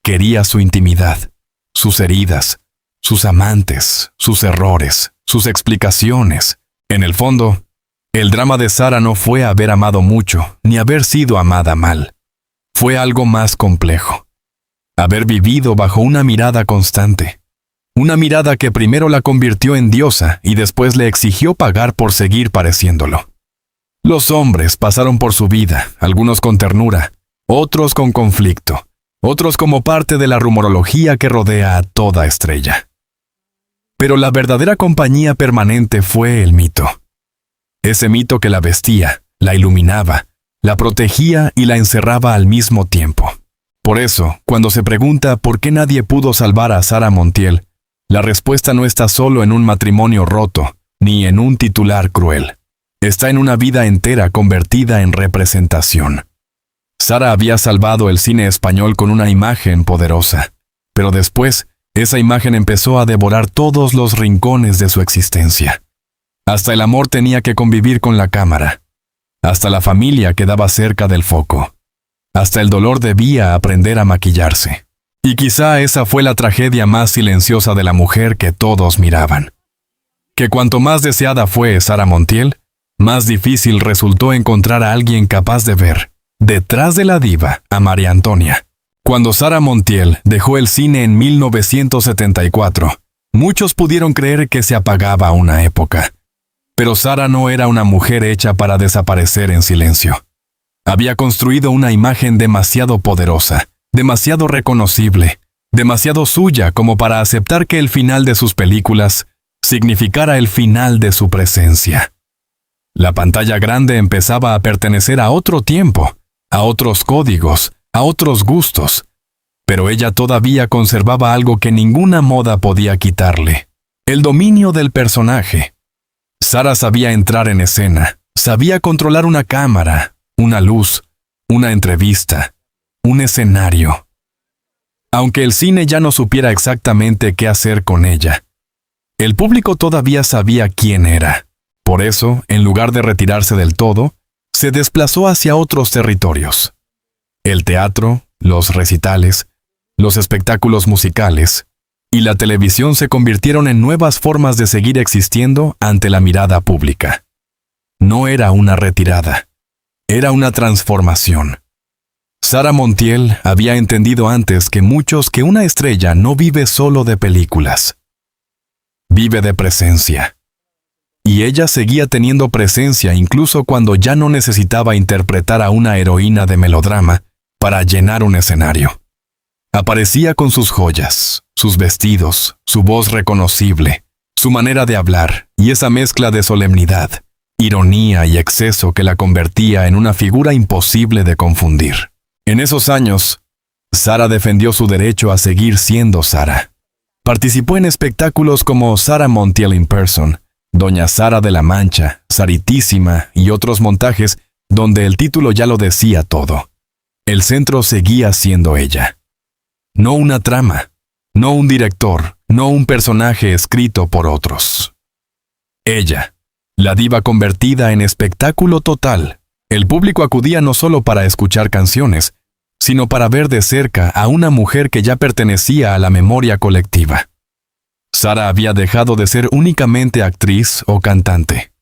Quería su intimidad, sus heridas, sus amantes, sus errores, sus explicaciones. En el fondo, el drama de Sara no fue haber amado mucho, ni haber sido amada mal. Fue algo más complejo. Haber vivido bajo una mirada constante. Una mirada que primero la convirtió en diosa y después le exigió pagar por seguir pareciéndolo. Los hombres pasaron por su vida, algunos con ternura, otros con conflicto, otros como parte de la rumorología que rodea a toda estrella. Pero la verdadera compañía permanente fue el mito. Ese mito que la vestía, la iluminaba, la protegía y la encerraba al mismo tiempo. Por eso, cuando se pregunta por qué nadie pudo salvar a Sara Montiel, la respuesta no está solo en un matrimonio roto, ni en un titular cruel. Está en una vida entera convertida en representación. Sara había salvado el cine español con una imagen poderosa, pero después, esa imagen empezó a devorar todos los rincones de su existencia. Hasta el amor tenía que convivir con la cámara. Hasta la familia quedaba cerca del foco. Hasta el dolor debía aprender a maquillarse. Y quizá esa fue la tragedia más silenciosa de la mujer que todos miraban. Que cuanto más deseada fue Sara Montiel, más difícil resultó encontrar a alguien capaz de ver, detrás de la diva, a María Antonia. Cuando Sara Montiel dejó el cine en 1974, muchos pudieron creer que se apagaba una época. Pero Sara no era una mujer hecha para desaparecer en silencio. Había construido una imagen demasiado poderosa, demasiado reconocible, demasiado suya como para aceptar que el final de sus películas significara el final de su presencia. La pantalla grande empezaba a pertenecer a otro tiempo, a otros códigos, a otros gustos, pero ella todavía conservaba algo que ninguna moda podía quitarle: el dominio del personaje. Sara sabía entrar en escena, sabía controlar una cámara, una luz, una entrevista, un escenario. Aunque el cine ya no supiera exactamente qué hacer con ella, el público todavía sabía quién era. Por eso, en lugar de retirarse del todo, se desplazó hacia otros territorios. El teatro, los recitales, los espectáculos musicales y la televisión se convirtieron en nuevas formas de seguir existiendo ante la mirada pública. No era una retirada, era una transformación. Sara Montiel había entendido antes que muchos que una estrella no vive solo de películas. Vive de presencia. Y ella seguía teniendo presencia incluso cuando ya no necesitaba interpretar a una heroína de melodrama para llenar un escenario. Aparecía con sus joyas, sus vestidos, su voz reconocible, su manera de hablar y esa mezcla de solemnidad, ironía y exceso que la convertía en una figura imposible de confundir. En esos años, Sara defendió su derecho a seguir siendo Sara. Participó en espectáculos como Sara Montiel in Person, Doña Sara de la Mancha, Saritísima y otros montajes donde el título ya lo decía todo. El centro seguía siendo ella. No una trama, no un director, no un personaje escrito por otros. Ella, la diva convertida en espectáculo total. El público acudía no solo para escuchar canciones, sino para ver de cerca a una mujer que ya pertenecía a la memoria colectiva. Sara había dejado de ser únicamente actriz o cantante.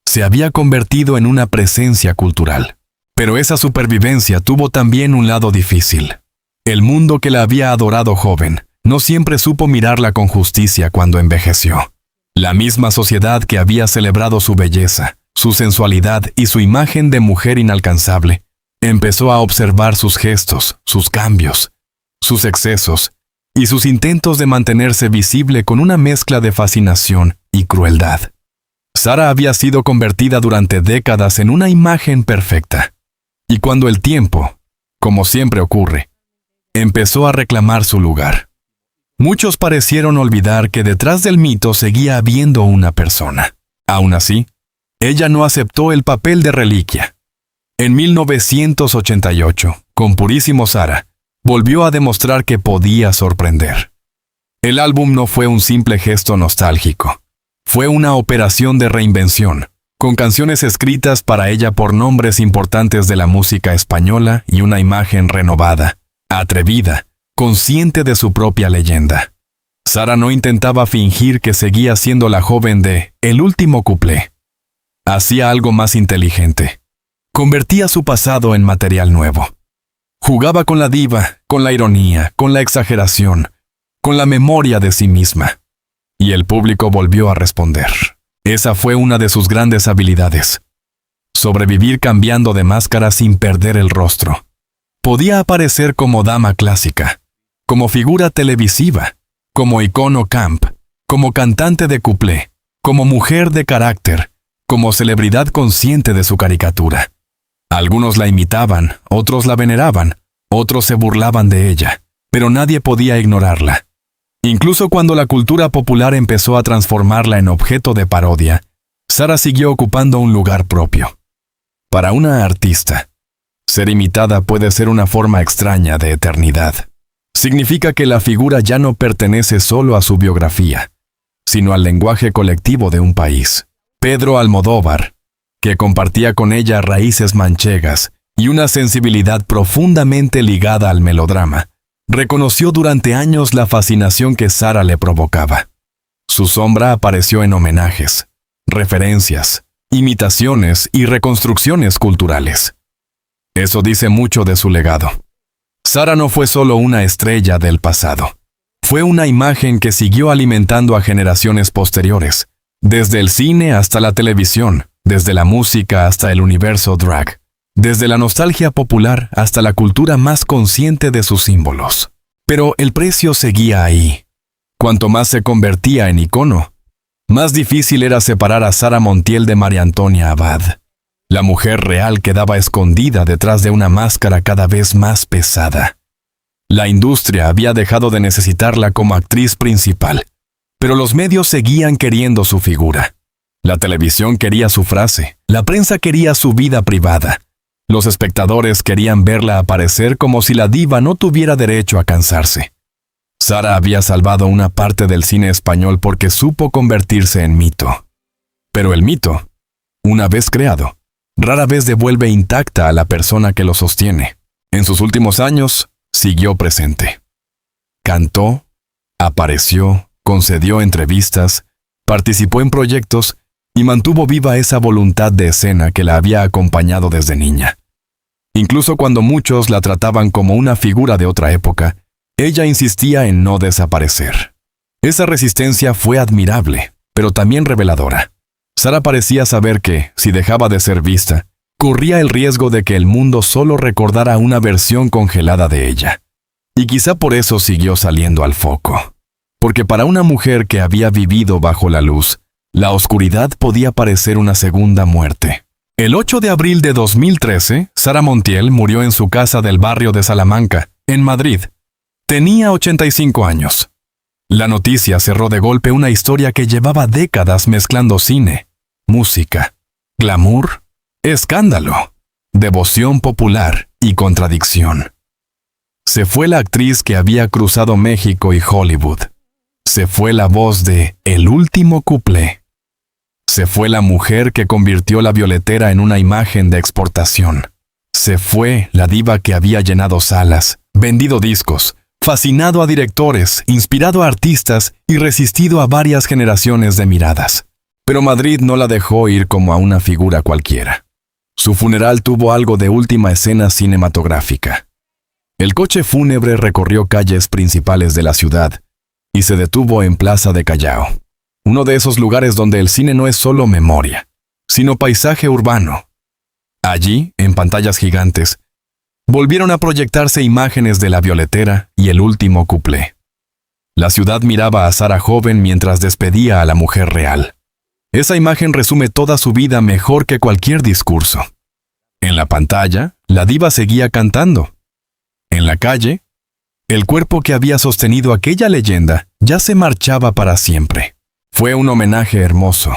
Se había convertido en una presencia cultural. Pero esa supervivencia tuvo también un lado difícil. El mundo que la había adorado joven no siempre supo mirarla con justicia cuando envejeció. La misma sociedad que había celebrado su belleza, su sensualidad y su imagen de mujer inalcanzable, empezó a observar sus gestos, sus cambios, sus excesos y sus intentos de mantenerse visible con una mezcla de fascinación y crueldad. Sara había sido convertida durante décadas en una imagen perfecta. Y cuando el tiempo, como siempre ocurre, empezó a reclamar su lugar, Muchos parecieron olvidar que detrás del mito seguía habiendo una persona. Aún así, ella no aceptó el papel de reliquia. En 1988, con Purísimo Sara, volvió a demostrar que podía sorprender. El álbum no fue un simple gesto nostálgico. Fue una operación de reinvención, con canciones escritas para ella por nombres importantes de la música española y una imagen renovada, atrevida, consciente de su propia leyenda. Sara no intentaba fingir que seguía siendo la joven de El último cuplé. Hacía algo más inteligente. Convertía su pasado en material nuevo. Jugaba con la diva, con la ironía, con la exageración, con la memoria de sí misma. Y el público volvió a responder. Esa fue una de sus grandes habilidades. Sobrevivir cambiando de máscara sin perder el rostro. Podía aparecer como dama clásica, como figura televisiva, como icono camp, como cantante de cuplé, como mujer de carácter, como celebridad consciente de su caricatura. Algunos la imitaban, otros la veneraban, otros se burlaban de ella, pero nadie podía ignorarla. Incluso cuando la cultura popular empezó a transformarla en objeto de parodia, Sara siguió ocupando un lugar propio. Para una artista, ser imitada puede ser una forma extraña de eternidad. Significa que la figura ya no pertenece solo a su biografía, sino al lenguaje colectivo de un país. Pedro Almodóvar, que compartía con ella raíces manchegas y una sensibilidad profundamente ligada al melodrama, reconoció durante años la fascinación que Sara le provocaba. Su sombra apareció en homenajes, referencias, imitaciones y reconstrucciones culturales. Eso dice mucho de su legado. Sara no fue solo una estrella del pasado. Fue una imagen que siguió alimentando a generaciones posteriores, desde el cine hasta la televisión, desde la música hasta el universo drag, desde la nostalgia popular hasta la cultura más consciente de sus símbolos. Pero el precio seguía ahí. Cuanto más se convertía en icono, más difícil era separar a Sara Montiel de María Antonia Abad. La mujer real quedaba escondida detrás de una máscara cada vez más pesada. La industria había dejado de necesitarla como actriz principal, pero los medios seguían queriendo su figura. La televisión quería su frase, la prensa quería su vida privada. Los espectadores querían verla aparecer como si la diva no tuviera derecho a cansarse. Sara había salvado una parte del cine español porque supo convertirse en mito. Pero el mito, una vez creado, rara vez devuelve intacta a la persona que lo sostiene. En sus últimos años, siguió presente. Cantó, apareció, concedió entrevistas, participó en proyectos y mantuvo viva esa voluntad de escena que la había acompañado desde niña. Incluso cuando muchos la trataban como una figura de otra época, ella insistía en no desaparecer. Esa resistencia fue admirable, pero también reveladora. Sara parecía saber que, si dejaba de ser vista, corría el riesgo de que el mundo solo recordara una versión congelada de ella. Y quizá por eso siguió saliendo al foco. Porque para una mujer que había vivido bajo la luz, la oscuridad podía parecer una segunda muerte. El 8 de abril de 2013, Sara Montiel murió en su casa del barrio de Salamanca, en Madrid. Tenía 85 años. La noticia cerró de golpe una historia que llevaba décadas mezclando cine, música, glamour, escándalo, devoción popular y contradicción. Se fue la actriz que había cruzado México y Hollywood. Se fue la voz de El último cuplé. Se fue la mujer que convirtió la violetera en una imagen de exportación. Se fue la diva que había llenado salas, vendido discos, fascinado a directores, inspirado a artistas y resistido a varias generaciones de miradas. Pero Madrid no la dejó ir como a una figura cualquiera. Su funeral tuvo algo de última escena cinematográfica. El coche fúnebre recorrió calles principales de la ciudad y se detuvo en Plaza de Callao, uno de esos lugares donde el cine no es solo memoria, sino paisaje urbano. Allí, en pantallas gigantes, volvieron a proyectarse imágenes de la violetera y el último cuplé. La ciudad miraba a Sara joven mientras despedía a la mujer real. Esa imagen resume toda su vida mejor que cualquier discurso. En la pantalla, la diva seguía cantando. En la calle, El cuerpo que había sostenido aquella leyenda ya se marchaba para siempre. Fue un homenaje hermoso,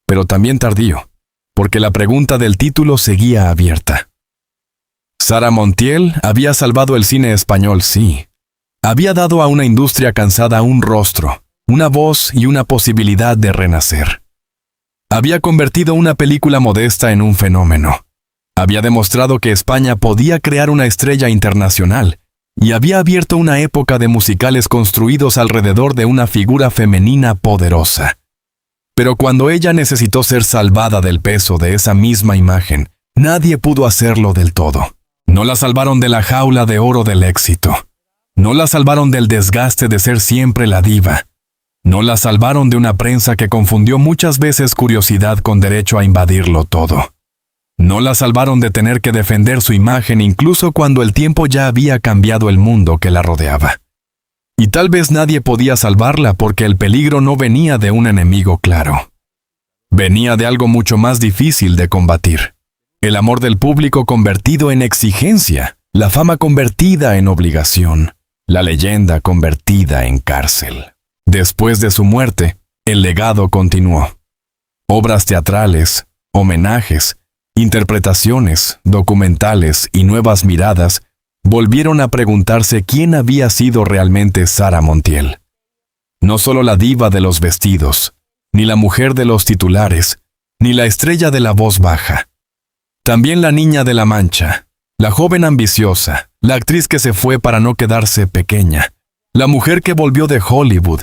pero también tardío, porque la pregunta del título seguía abierta. Sara Montiel había salvado el cine español, sí. Había dado a una industria cansada un rostro, una voz y una posibilidad de renacer. Había convertido una película modesta en un fenómeno. Había demostrado que España podía crear una estrella internacional y había abierto una época de musicales construidos alrededor de una figura femenina poderosa. Pero cuando ella necesitó ser salvada del peso de esa misma imagen, nadie pudo hacerlo del todo. No la salvaron de la jaula de oro del éxito. No la salvaron del desgaste de ser siempre la diva. No la salvaron de una prensa que confundió muchas veces curiosidad con derecho a invadirlo todo. No la salvaron de tener que defender su imagen incluso cuando el tiempo ya había cambiado el mundo que la rodeaba. Y tal vez nadie podía salvarla porque el peligro no venía de un enemigo claro. Venía de algo mucho más difícil de combatir. El amor del público convertido en exigencia, la fama convertida en obligación, la leyenda convertida en cárcel. Después de su muerte, el legado continuó. Obras teatrales, homenajes, interpretaciones, documentales y nuevas miradas volvieron a preguntarse quién había sido realmente Sara Montiel. No solo la diva de los vestidos, ni la mujer de los titulares, ni la estrella de la voz baja. También la niña de la Mancha, la joven ambiciosa, la actriz que se fue para no quedarse pequeña, la mujer que volvió de Hollywood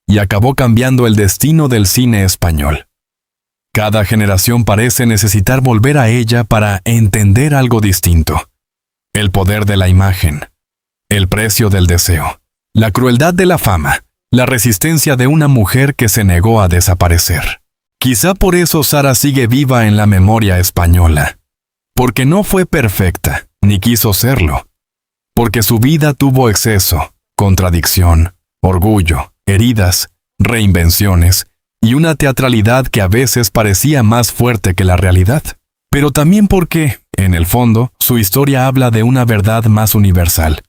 y acabó cambiando el destino del cine español. Cada generación parece necesitar volver a ella para entender algo distinto. El poder de la imagen, el precio del deseo, la crueldad de la fama, la resistencia de una mujer que se negó a desaparecer. Quizá por eso Sara sigue viva en la memoria española. Porque no fue perfecta, ni quiso serlo. Porque su vida tuvo exceso, contradicción, orgullo, heridas, reinvenciones y una teatralidad que a veces parecía más fuerte que la realidad. Pero también porque, en el fondo, su historia habla de una verdad más universal.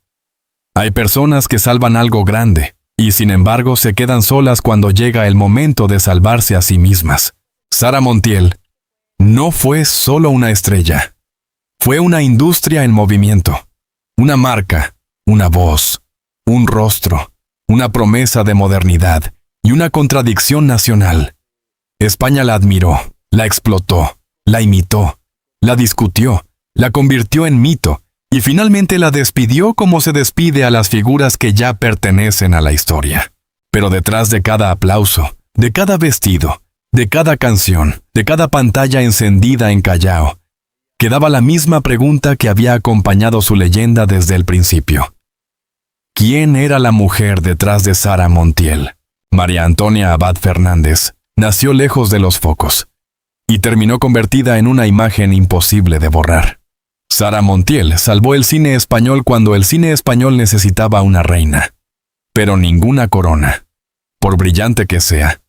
Hay personas que salvan algo grande, y sin embargo se quedan solas cuando llega el momento de salvarse a sí mismas. Sara Montiel no fue solo una estrella. Fue una industria en movimiento. Una marca, una voz, un rostro, una promesa de modernidad y una contradicción nacional. España la admiró, la explotó, la imitó, la discutió, la convirtió en mito y finalmente la despidió como se despide a las figuras que ya pertenecen a la historia. Pero detrás de cada aplauso, de cada vestido, de cada canción, de cada pantalla encendida en Callao, quedaba la misma pregunta que había acompañado su leyenda desde el principio. ¿Quién era la mujer detrás de Sara Montiel? María Antonia Abad Fernández nació lejos de los focos y terminó convertida en una imagen imposible de borrar. Sara Montiel salvó el cine español cuando el cine español necesitaba una reina. Pero ninguna corona, por brillante que sea,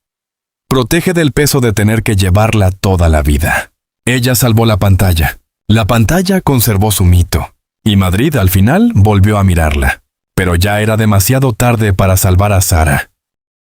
protege del peso de tener que llevarla toda la vida. Ella salvó la pantalla. La pantalla conservó su mito, y Madrid al final volvió a mirarla. Pero ya era demasiado tarde para salvar a Sara.